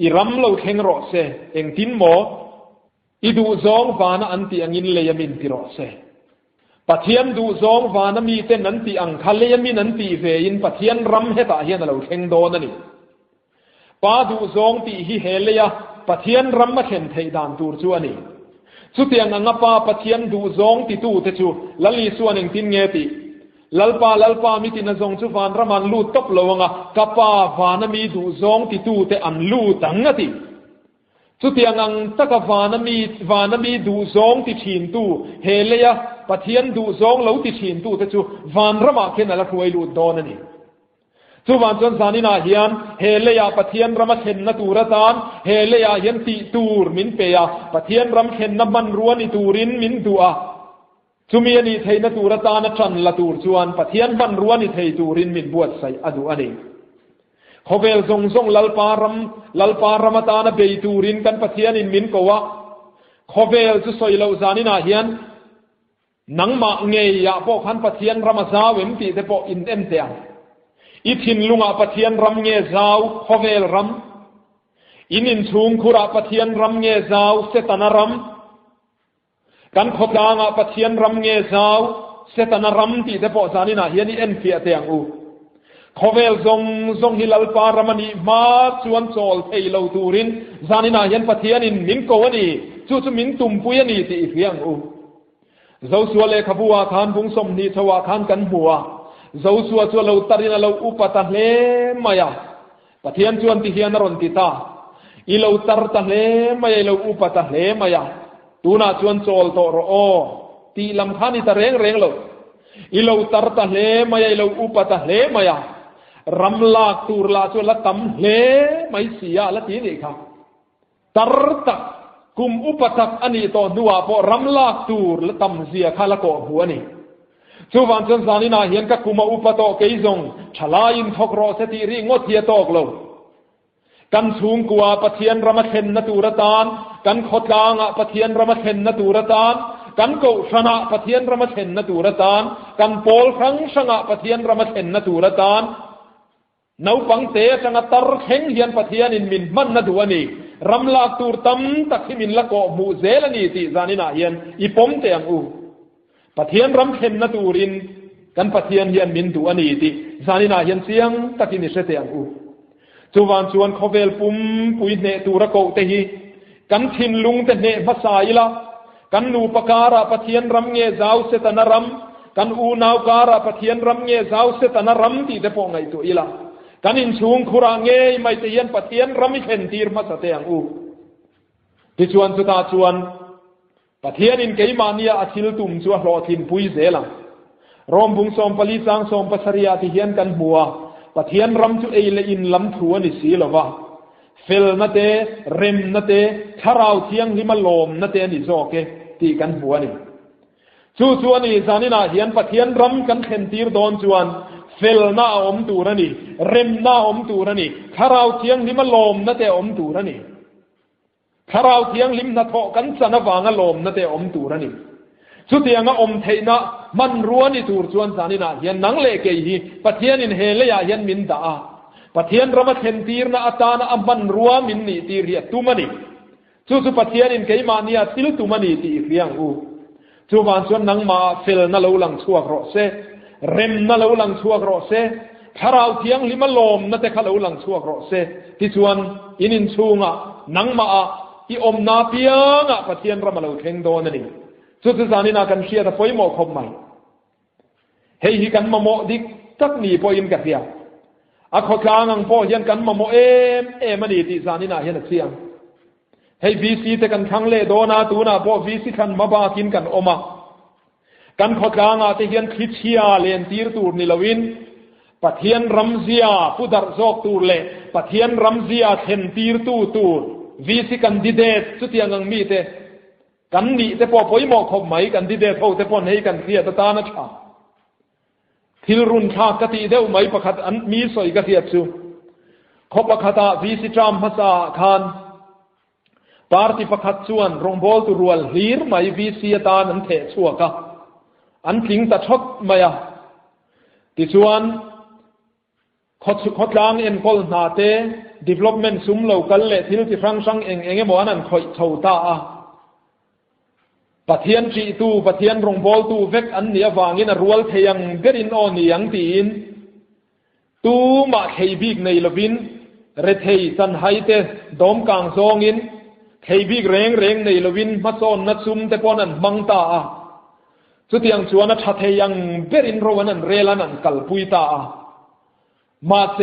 อิรำเราเข่งรอเซเองทินโมอิดูซองฟ้านะอันตีอังินเลยมินที่รอเซปะเทียนดูซองฟ้านะมีเต้นนันตีอังคัลเลยมินนันตีเวยินปะเทียนรำเหตุเฮียนเราเข่งโดนนี่ป้าดูซองตีฮิเฮเลยะปะเทียนรำมาเข็นเทดานตูร์ชัวนี่สุดยังงป้าปะเทียนดูซองตีตู้เตจูลลีส่วนเองทินเงติลัลปามิตินซองจุฟานรามันลูตบลวงะกะปาวานะมีดูซองติตูเตอันลูตังติสุดยังตะกะวานะมีดูซองติชินตูเฮเลียปะเทียนดูซองเหลาติชินตูเตจูวานรามาเคนละควยลูดอนนี่จุวันจนสานินาเฮียนเฮเลียปะเทียนรามาเคนนตูระตานเฮเลียเฮียนติตูร์มินเปียปะเทียนรำเข็นน้ำมันรัวนิตูรินมินตัวจุมีนี่เทนตูรตานชันละตูรชวนปะเทียนบันรัวนี่เทตูรินมินบวชใส่อดูอันนี้เขาเวลทรงลัลปารมตานเบยตูรินกันปะเทียนินมินกวะเขาเวลจะสอยเหล่าซานินาเฮียน นังมาเงยปอขันปะเทียนรำซาเวมตีเตปออินเอ็มเตียอีทินลุงปะเทียนรำเงยซาวขเวลรำอินินชุงคุระปะเทียนรำเงยซาวเสตนารำกันขดางปะเทียนรำเงยซาวเสตนารำตีเตปอซานินาเฮียนี่เอ็นเฟียเตียงอูขเวลซงฮิลลปารามณีมาชวนโซลเทยลตูรินซานินาเฮียนปะเทียนินมินโกวนีจู่มินตุมปุยนีตีเฟียงอูเจ้าสัวเลขบัวทานพุงสมนีชวาทานกันหัวเจ้าสัวเราตรินาเราอุปตะเลมายาปะเทียนชวนติเฮียนรนติตาอีเราตรตะเลมายาเราอุปตะเลมายาตูน่าชวนโซลโตรโอตีลำคานิตะเร่งเราอีเราตรตะเลมายาเราอุปตะเลมายารำลากตูรลาชวนละตำเลไม่เสียละทีนี้ครับตรตะกุมอุปถักอันนี้ตอนนัวพอรำลากตูรและตำเสียข้าละโกหัวนี่ชูวันจนสานินาเห็นกับกุมอุปโตเกยซงฉลายินทกรอสติริงดเทียตอกโลกันสูงกว่าปะเทียนรำเทนนตูรตานกันขดกลางปะเทียนรำเทนนตูรตานกันโกชนะปะเทียนรำเทนนตูรตานกันโปลครั้งชนะปะเทียนรำเทนนตูรตานนาวปังเตจังตรเข่งเฮียนปะเทียนินมินมันนตัวนี้รำลากตูรตั้มตักที่มินละโกมูเซลนีติจานินาเฮียนอีปมเตียงอูปะเทียนรำเข็นนตูรินกันปะเทียนเฮียนมินตัวนี้ติจานินาเฮียนเสียงตักที่นิเสเตียงอูจวนชวนขเวลปุ่มปุยเนตูระโกเตหีกันทินลุงเตเนภาษาอิละกันนูปการะปะเทียนรำเงยาวเสตนารำกันอูนาวการะปะเทียนรำเงยาวเสตนารำติเตปองไงตัวอิละกันอินชุงคุระเงยไม่เตียนปะเทียนรำมิเข็นตีรมาสเตียงอูที่ชวนสุตาชวนปะเทียนินเกยมานียอาทิลตุมชัวรอทินปุยเซลังรอมบุงสมปลีสังสมปัสริยาที่เฮียนกันหัวปะเทียนรำจุเอเลอินลำทัวนิสีลวะฟิลนาเตเรมนาเตทาราวเทียงลิมาลมนาเตนิโซเกตีกันหัวนี่ชวนนี่จานินาเฮียนปะเทียนรำกันเข็นตีรโดนชวนฟิลนาอมตูรนี่เรมนาอมตูรนี่ทาราวเทียงลิมาลมนาเตอมตูรนี่ถ้าเราเทียงลิมนาโถกันสนวางลมนาเตอมตูรนี่สุดที่ยังอมเทนะมันรัวนี่ตูรชวนสานินาเฮียนนังเลเกยปะเทียนินเฮเลยเฮียนมินตาปะเทียนรำเทนตีรนาอัตานะอัมบันรัวมินนี่ตีเรียตุมันนี่สุปะเทียนินเกยมานียติลตุมันนี่ตีเรียงอูสุวรรณชวนนังมาฟิลนาลูลังชัวกรอเซเรมนาลูลังชัวกรอเซถ้าเราเทียงลิมลมนาเตขลูลังชัวกรอเซที่ชวนอินินชูงะนังมาอีอมนาเปียงปะเทียนรำมาเราเข่งโดนนี่สุดสานินากันเชียร์แต่พอยหมอคมใหม่เฮฮิกันมาโมดิกตักหนีพอยินกันเดียอะขอกลางพอเฮียนกันมาโมเอมันดีติสานินาเฮียนเสียงเฮวีซีแต่กันครั้งเล่โดนาตูนาพอวีซีกันมาบากินกันอมากันขอกลางแต่เฮียนคริสเชียเลนตีรตูนิลวินปะเทียนรำเซียผู้ดักโซกตูเล่ปะเทียนรำเซียเทนตีรตูวีสิกันดิเดตสุดที่ยังมีเตกันนี่แต่พอพอยหมอคมไหมกันดิเดตเขาแต่พอให้กันเคลียร์ตาหน้าชาทิลรุนชากติเดียวไหมประคัตอันมีสอยกระเทียบซูขบประคัตวีสิจามภาษาคานปาร์ติประคัตชวนรงบอลตุรัวลีร์ไหมวีสิตานันเทชัวกะอันทิ้งตัดชดไหมอ่ะที่ชวนขดลางเอ็นกอลนาเตdevelopment ซุ้มเหล่ากันเละที่ที่ฟังสังเองหมอนั่นคอยเท่าตาปะเทียนจีตูปะเทียนรงบอลตูเวกอันเนียวางินรัวเทียงเบรินอนียังตีนตูมาเคบิกในลวินเรเทยสันไฮเตดอมกางซองินเคบิกเร่งในลวินมาโซนนัดซุ้มแต่ปอนันมังตาสุดที่ยังชวนนัดชัดเทียงเบรินโรวันนันเรลันนันกัลปุยตามาเซ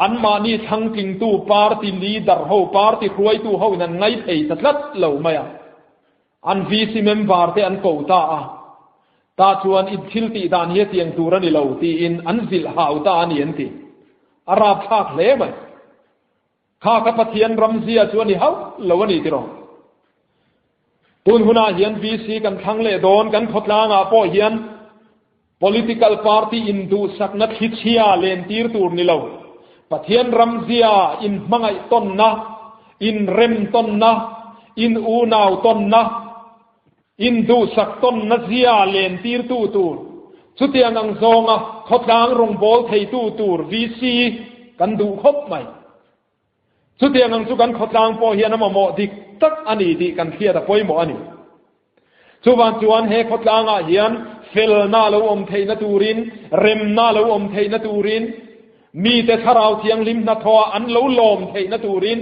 อันมานี่ทั้งกิงตู้ปาร์ตี้ลีดาร์เฮาปาร์ตี้ครวยตู้เฮานั่นไงเอตัดลัดเหล่าไม่อันวีซีเมมบาร์เตอันโกตาตาชวนอิทิลตีดานเฮตียงตูรันเหล่าตีอินอันซิลหาวตาอันยันตีอาราบชากเล่ไหมข้ากับปะเทียนรำเซียชวนนี่เฮาเหล่านี้ตีรองตุนหุนาเฮียนวีซีกันทั้งเล่โดนกันขดลางอาปอเฮียน political party อินดูสักนัดฮิตเชียเลนตีรตูนี่เหล่าปะเทียนรำเซียอินมังไอต้นนะอินเรมต้นนะอินอูนาวต้นนะ อินดูสักต้นนัดเสียเลนตีร์ตู้ตูสุดที่อังซองอ่ะเขาทางรงบอลไทยตู้ตูวีซีกันดูครบไหมสุดที่อังสุกันเขาทางพอเฮียนมาโมดิตักอันนี้ดิกันเทียแต่พอยโมอันนี้สุวรรณจวนเฮเขาทางอ่ะเฮียนฟิลน่าเราอมไทยนัตูรินเรมน่าเราอมไทยนัตูรินมีแต่ทาราวเทียงลิมนัทวอันเราลมไทยนัตูริน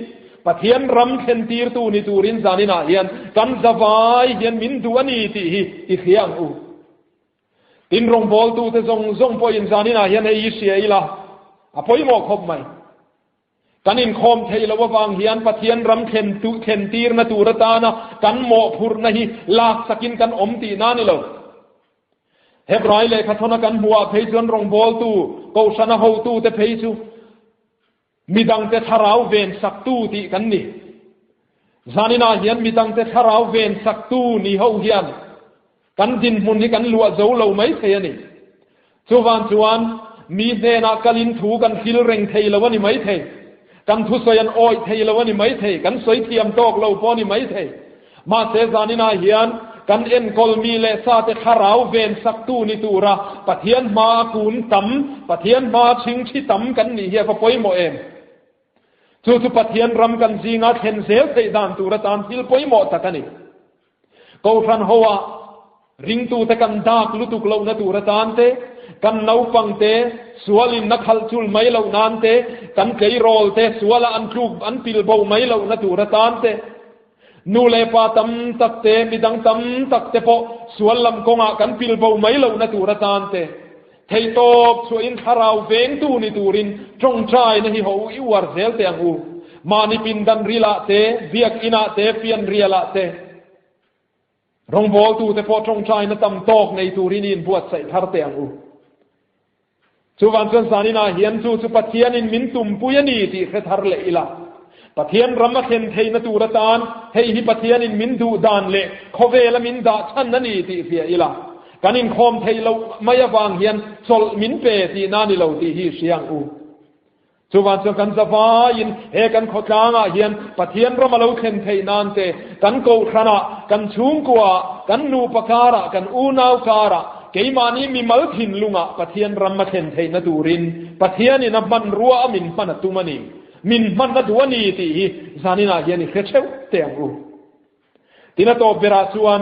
ปะเทียนรำเข็นตีร์ตูนิตูรินจานินาเฮียนกันสบายเฮียนมินดูอันนี้ที่เขียงอูตินรงบอลตูแต่ทรงพอยินจานินาเฮียนให้ยิเสียอีละอ่ะพอยหมอกครบไหมกันอินคอมเทยละวะวังเฮียนปะเทียนรำเข็นตีร์นัตูรตานะกันหมอพูรนะฮีลากสกินกันอมตีนานี่เลยเฮบรายเลยขัดทนกันหัวเพยจนรงบอลตูกูชนะหูตูแต่เพยจูมีดังแต่ทาราวเวนสักตู้ที่กันนี่จานินาเฮียนมีดังแต่ทาราวเวนสักตู้นี่เขาเฮียนกันดินมุนที่กันลัวเจ้าเราไม่เทียนี่จวนมีเดนักกลินถูกันคิลเร่งเทยแล้ววันนี้ไม่เทกันทุสยันอ้อยเทยแล้ววันนี้ไม่เทกันสวยเทียมตอกเราพอนี่ไม่เทมาเสจานินาเฮียนกันเอ็นกอลมีเลสาแต่ทาราวเวนสักตู้นี่ตูระปะเทียนมาคูนตั้มปะเทียนมาชิงที่ตั้มกันนี่เฮียพอปอยโมเองจู่ปะเทียนรำกันจีงาเห็นเซลเตดานตูระตานทิลปอยโมตะกันนี่กูฟันหัวริงตูตะกันดากลุตุกเลวนะตูระตานเตกันนาวฟังเตสวลินนักฮัลจุลไม่เลวนานเตกันเกยโรลเตสวลอันครูบอันปิลบ่ไม่เลวนะตูระตานเตนูเลปาตัมตักเตมิดังตัมตักเตปอสวลลำกงะกันปิลบ่ไม่เลวนะตูระตานเตเทยโตบสวยอินทาราวเวงตูนิตูรินจงใจนะฮิโฮอิวาร์เซลเตียงอูมานิปินดันริละเตเบียกอินาเตเปียนเรียละเตรงบอลตูเตพอจงใจนะตำตอกในตูรินินบวชใส่ทาร์เตียงอูสุวรรณจันทร์นินาเฮียนสุปะเทียนินมินตุมปุยนีที่เขทาร์เลอิละปะเทียนรำมาเข็นเทยนตูระตานเฮฮิปะเทียนินมินดูดานเลโคเวลมินดาชันนันีที่เฟียอิละกันอินคอมเทยเราไม่วางเฮียนสลมินเปตีนานิเราที่ฮีเสียงอูสุวรรณกันสบายเฮกันขดลางเฮียนปะเทียนเรามาเราเข็นเทยนานเตกันโกขณะกันชุงกัวกันนูปการะกันอูนาวการะเกี่ยมานี้มีมัลถินลุงะปะเทียนรำมาเข็นเทยนตูรินปะเทียนนี่นับมันรัวมินมันตุมันีมินมันนัดวนีที่ฮีซานินาเฮียนเขเชวเตียงอูที่นั่นโตเบราส่วน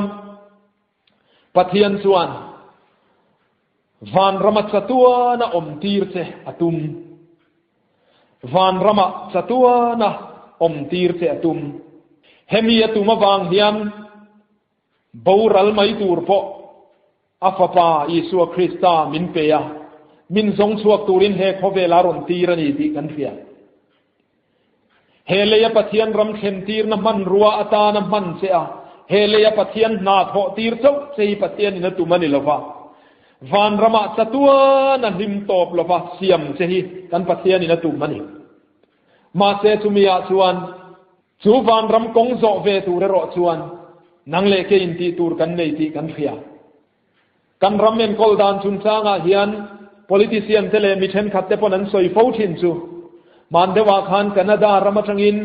ปะเทียนส่วนวันรำมาจัตัวน่ะอมตีร์เจอตุมวันรำมาจัตัวน่ะอมตีร์เจอตุมเฮมีอตุมวางเฮียนบูรัลไม่ตูร์พออัฟปาอิสุคริสตามินเปียมินทรงสวกตูรินเฮคเวลารอนตีรนีติกันเฟียเฮเลียปะเทียนรำเข็นตีร์น้ำมันรัวอัตาน้ำมันเสียเฮเลียปะเทียนนาทอตีร์เจ้าเสียปะเทียนนตุมันนิลวะวันรำมาจัตัวนั่นริมตบลวะเสียมเสียกันปะเทียนนตุมันนิมาเสตุมีอาชวนจูวันรำกงโซเวตูเรโรชวนนังเลเกอินตีตูร์กันในตีกันเฟียกันรำเมนกอลดานชุนซางาเฮียน politician เทเลมิเชนขัดเตปนันสอยฟูทินจูมันเดวาคานแคนาดารำมาจังอิน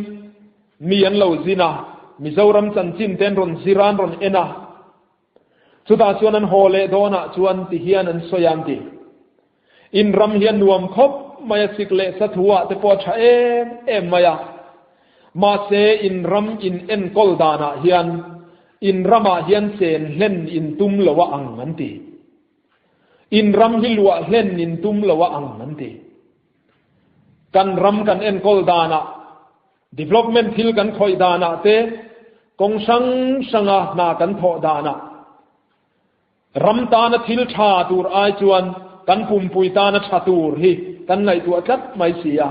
มีอันเหล่าซินามิโซรัมจันจินเตนรอนซิรานรอนเอนาสุดาชวนนั้นโฮเลโดนาชวนติเฮียนันสยันติอินรำเฮียนรวมคบมายสิกเลสถัวเตปอชาเอ็มมายามาเซอินรำอินเอ็นกอลดานาเฮียนอินรำมาเฮียนเซนเล่นอินตุมละวะอังนันติอินรำฮิลวะเล่นอินตุมละวะอังนันติกันรำกันเอ็นกอลดานาdevelopment thil kan khoi dana te kong sang sanga na kan tho dana ram ta na thil tha tur ai chuan kan pum pui ta na tha tur hi kan nai tu atlat mai sia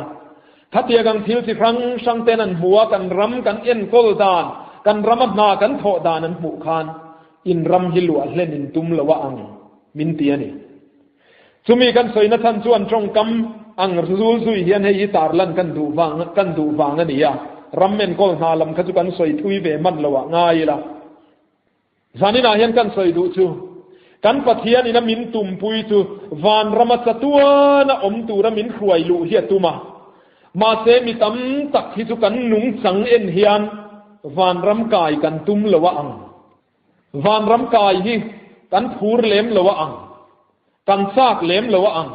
thatia gang thil si frang sang ten an huwa kan ram kan en kol dan kan ram na kan tho dan an mu khan in ram hilu a hlen in tum lawa ang min tia ni chumi kan soina than chuan trong kam ang zul zui hian hei tar lan kan du wang ani ya rammen kol na lam kha chu kan soi thui ve man lawa ngai la zanina hian kan soi du chu kan pathian ina min tum pui chu van rama chatua na om tu ra min khruai lu hi tuma ma se mi tam tak hi chu kan nung chang en hian van ram kai kan tum lawa ang van ram kai hi kan phur lem lowa ang kan sak lem lowa ang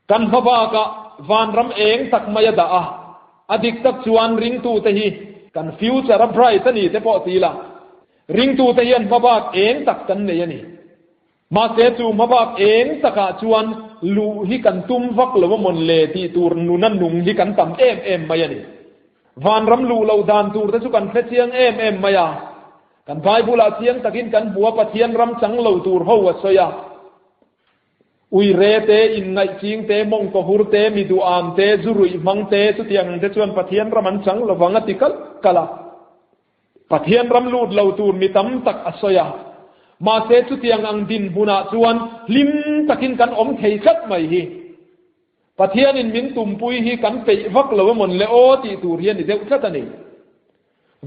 kan baba ka van ram eng tak maya da a adik tak chuan ring tu te hi kan future bright ani te po ti la ring tu te hian baba eng tak kan nei ani ma se chu baba eng taka chuan lu hi kan tum vak lowa mon le ti tur nunan nung hi kan tam em maya ni van ram lu lo dan tur te chu kan khe chiang em maya kan Bible a chiang takin kan bua pathian ram chang lo tur ho wa soya ui re te in ngai ching te mong ko hur te mi du am te zurui mang te chu tiang te chuan pathian ram an chang lo wanga tikal kala pathian ram lut lo tur mi tam tak asoya ma se chu tiang ang din buna chuan lim takin kan om thei khat mai hi Pathianin min tumpui hi kan pe vak lo mon le o ti tur hian ni deuh khatani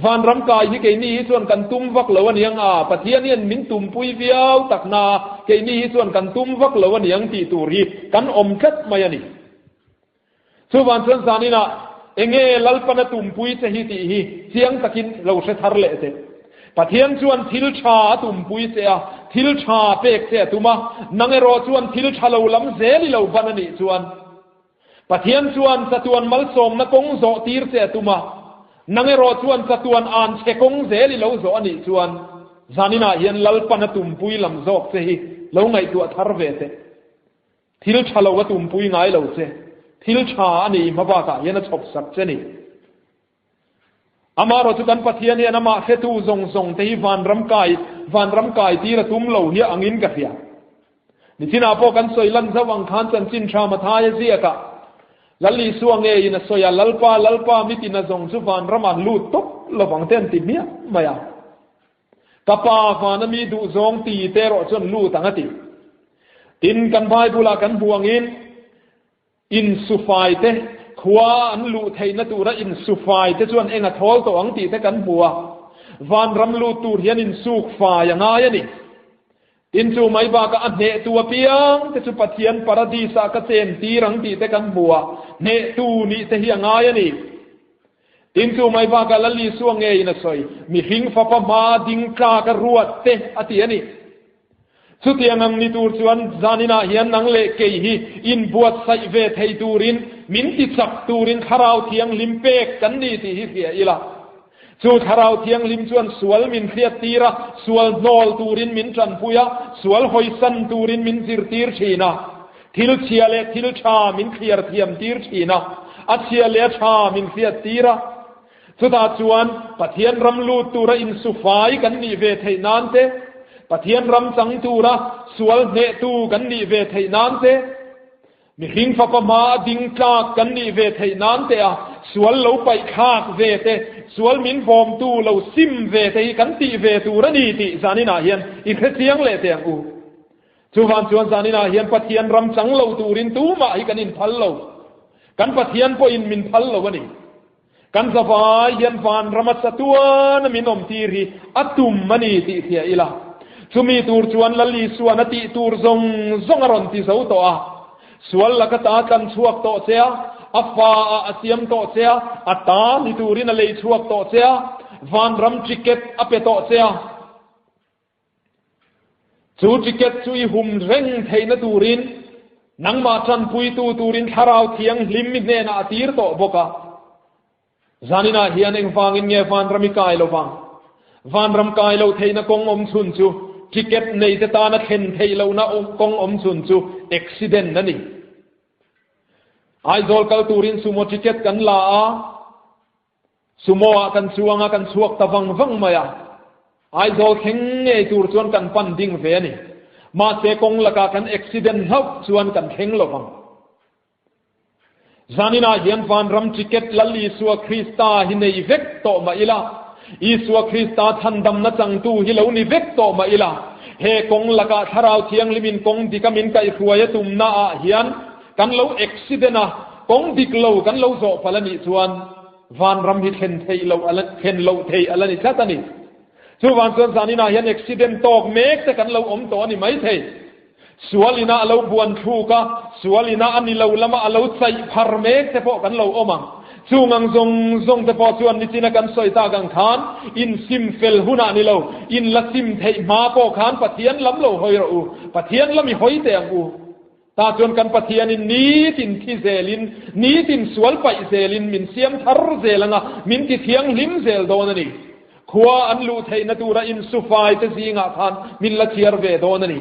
van ram kai hi ke ni hi chuan kan tum vak lo aniang a Pathianin min tumpui viau takna ke ni hi chuan kan tum vak lo aniang ti tur hi kan om khat mai ani chu van chuan zanina enge lalpana tumpui che hi ti hi chiang takin lo se thar le te Pathian chuan thil tha tumpui che a thil tha pek che tuma nangero chuan thil tha lo lam zeli lo banani chuan Pathian chuan satuan mal som na kong zo tir che tuma nangero chuan satuan an che kong zeli lo zo ani chuan zanina hian lalpana tumpui lam zok che hi lo ngai tu thar ve te thil tha lo wa tumpui ngai lo che thil tha ani maba ka hian a chop sak che ni amaro chu kan Pathiani anama khetu zong te hi van ram kai ti ra tum lo hi angin ka hia ni china po kan soilan zawang khan chan chin tha ma tha ya zia ka lalli suange ina soya lalpa mitina zong chu van raman lut tok lawang ten ti mia maya kapa van mi du zong ti te ro chon lu tangati tin kan Bible kan buangin in sufai te khwa an lu theina tura in sufai te chuan enga thol to ang ti te kan bua van ram lu tur hian in suk fa yanga yani tin chu mai ba ka ane tu piang te chu pathian paradisa ka chen ti rang ti te kan bua ne tu ni te hi anga yani tin chu mai ba ka lali suange ina soi mi hing fa pa ma ding ka ka ruat te ati ani chu tiangang ni tur chuan zanina hian nang le ke hi in buat sai ve thei turin min ti chak turin kharau thiang limpek kan ni ti hi fia ila chu kharau thiang lim chuan sual min khriat tira sual nol turin min tran puya sual hoisan turin min zir tir thina thil chiale thil tha min khiar thiam tir thina a chiale tha min khriat tira chu ta chuan pathian ram lu tura in sufai kan ni ve thei nan te Pathian ram chang tura sual ne tu kan ni ve thei nan te mi hing fa pa ma ding ka kan ni ve thei nan te a sual lo pai khak ve te sual min vom tu lo sim ve te kan ti ve tu ra ni ti zanina hian i khe chiang le te ang u chu van chuan zanina hian Pathian ram chang lo turin tu ma hi kan in phal lo kan Pathian po in min phal lo ani kan zawai hian van ramat satuan min om ti ri atum mani ti thia ila chumi tur chuan lali suan ati tur zong aron ti zo to a sual lakata kan chuak to chea afa asiam to chea ata ni turin a lei chuak to chea van ram ticket ape to chea chu ticket chui hum reng theina turin nangma chan pui tu turin tharau thiang lim mi ne na tir to boka zanina hian eng wangin nge van ram kai lo wang van ram kai lo theina kong om chun chu ticket nei te ta na khen thei lo na kong om chun chu accident na ni ai zol kal turin sumo ticket kan la a sumo kan chuanga kan chuak ta wang maya ai zol kheng nge tur chuan kan pan ding ve ni ma se kong laka kan accident hau chuan kan kheng lo wang zanina hian van ram ticket lalli suwa krista hi nei vek to ma ila Iswa Krista thandam na chang tu hi lo ni vek to ma ila he kong laka tharau thiang limin kong dikamin kai khuaya tum na a hian kan lo accident a kong dik lo kan lo zo palani chuan van ram hi khen thei lo ala khen lo thei ala ni chatani chu van chuan zanina hian accident tok mek te kan lo om to ni mai thei sualina alo buan thu ka sualina ani lo lama alo chai phar mek te po kan lo omang chu ngang zong te po chuan ni china kan soi ta gang khan in sim fel huna ni lo in la sim thei ma po khan pathian lam lo hoi ro u pathian lam i hoi te ang u ta chuan kan pathianin ni tin thi zelin ni tin sual pai zelin min siam thar zelanga min ti thiang lim zel don ani khuwa an lu thei na tura in sufai te zinga khan min la chiar ve don ani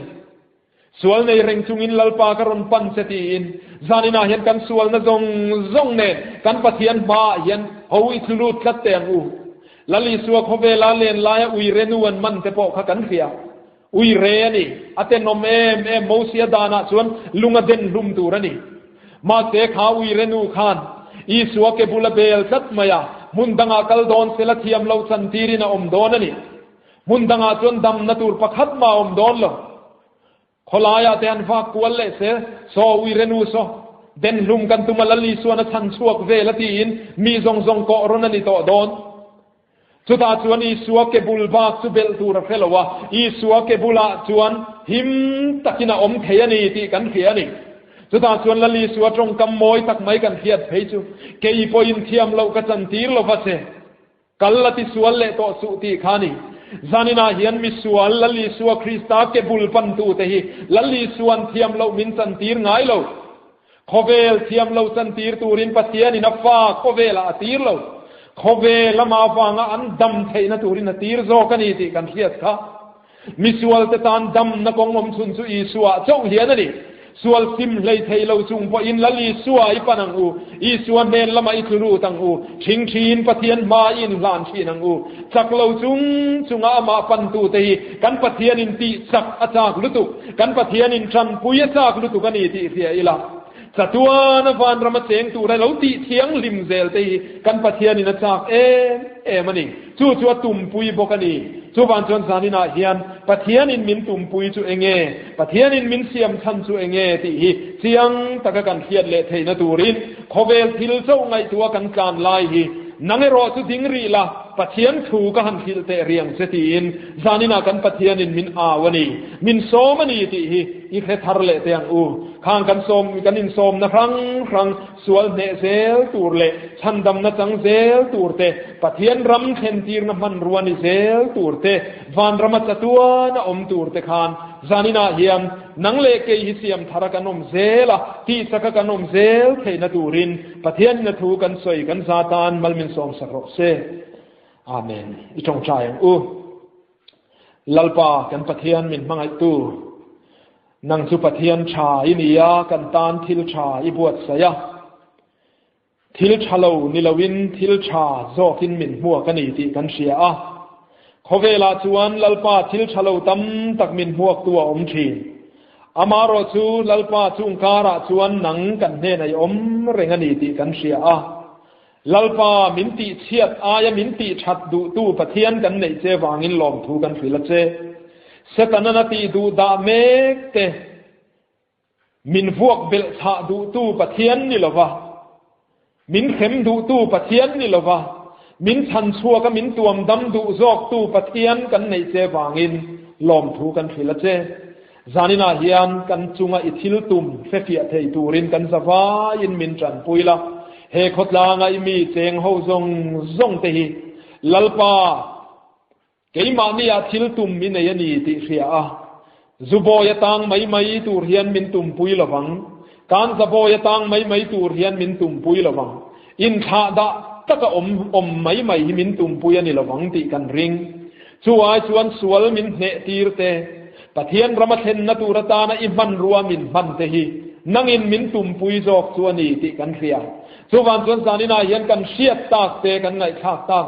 sual nei reng chungin lalpa karon pan seti in zanina hian kan sual na zong ne kan pathian ma hian hoi thlut tlat te ang u lali suak hovela len laya ui renuan man te po kha kan khia ui re ani atenom em mosia dana chuan lunga den lum turani ma te kha ui renu khan i suak ke bula bel tat maya mundanga kal don sela thiam lo chan tirina om don ani mundanga chuan dam na tur pakhat ma om don lo kholaya te an va kwal le se so ui renu so den lum kan tumalali suana chan chuak ve lati in mi zong ko ronani to don chuta chuan i suak ke bulba chu bel tur felowa i suak ke bula chuan him takina om theiani ti kan khiani chuta chuan lali suwa trong kam moi tak mai kan khiat phei chu ke i poin thiam lo ka chan tir lo vase kallati sual le to su ti khani zanina hian mi sual lali suwa krista ke bulpan tu te hi lali suan thiam lo min chan tir ngai lo khovel thiam lo chan tir turin pathiani na fa khovela atir lo khovela ma wanga an dam theina turin atir zo kani ti kan khiat kha mi sual te tan dam na kongom chun chu i suwa chau hian ani sual sim lei thei lo chung po in lali suwa I panang u I suan nen lama I thuru tang u thin pathian ma in lan thinang u chak lo chunga ma pan tu te hi kan pathian in ti chak achak lutu kan pathian in tran puya chak lutu kani ti thia ila chatuana van rama cheng tu ra lo ti thiang lim zel te hi kan pathian in achak mani chu tum pui bokani chu van chon zanina hian pathianin min tum pui chu enge pathianin min siam chan chu enge ti hi chiang taka kan khiat le theina turin khovel thil chau ngai tua kan kan lai hi nangero chu dingri la pathian thu ka han thil te riang setin zanina kan pathianin min awani min somani ti hi I khe thar le te ang u khang kan som kan in som na rang sual ne zel tur le chandam na chang zel tur te pathian ram khen tir na man ruani zel tur te van rama chatua na om tur te khan zanina hiam nang le ke hi siam thara kanom zela ti saka kanom zel theina turin pathian na thu kan soi kan satan malmin som sakro se amen I chong chai ang u lalpa kan pathian min mangai tu nang chu pathian tha inia kan tan thil tha I buat saya thil thalo nilawin thil tha zokin min huwa kani ti kan sia a khovela chuan lalpa thil thalo tam tak min huak tua om thin amaro chu lalpa chung kara chuan nang kan ne nai om rengani ti kan sia a lalpa min ti chiat aya min ti that du tu pathian kan nei che wangin lom thu kan phila che setanana ti du da mek te min vuak bel tha du tu pathian ni lova min khem du tu pathian ni lova min chan chua ka min tuam dam du zok tu pathian kan nei che wangin lom thu kan phila che zanina hian kan chunga I thil tum fe fia thei turin kan zawa in min tran puila he khotla ngai mi cheng ho zong te hi lalpa keima ni a thil tum mi nei ani ti ria a zuboya tang mai tur hian min tum pui lawang kan zaboya tang mai tur hian min tum pui lawang in kha da taka om mai min tum pui ani lawang ti kan ring chuai chuan sual min hne tir te pathian rama thlen na turata na I man ruwa min man te hi nangin min tum pui jok chuani ti kan ria chuwan chuan zanina hian kan hriat tak te kan ngai thak tak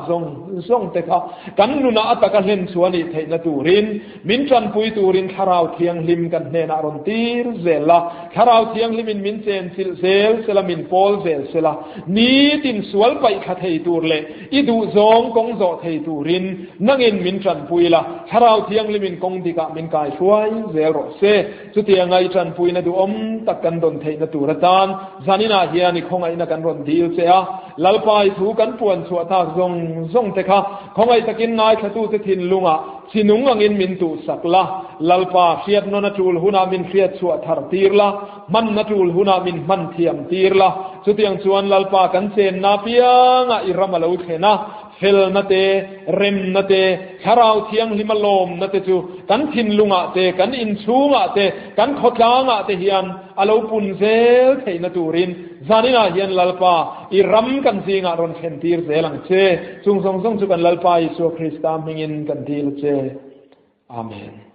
zong te kha kan nuna ataka hlen chuani theina turin min tran pui turin tharau thiang lim kan hena ron tir zela tharau thiang limin min chen sil zel selamin pol zel sela ni tin sual pai kha thei tur le I du zong kong zo thei turin nangin min tran pui la tharau thiang limin kong dika min kai huai zel ro se chu tiangai tran pui na du om tak kan don theina turatan zanina hian I khongai na กันรอนดีลเสียลัลปายถูกันป่วนชัวท่าซงเตะค่ะของไอ้ตะกินนายขตูเตทินลุงอ่ะสินุงอังอินมินตุสักละลัลปาเฟียดนนจูลหุนามินเฟียดชัวทาร์ตีร์ละมันนจูลหุนามินมันเทียมตีร์ละสุดที่ยังชวนลัลปากันเซนนาเปียงอ่ะอิรามาลูเขนะphil na te rem na te kharau thiang himalom na te chu kan thin lunga te kan in chunga te kan khotlanga te hian alo pun zel theina turin zanina hian lalpa I ram kan singa ron khentir zelang che chung song chu kan lalpa Isu Krista hmangin kan thil che amen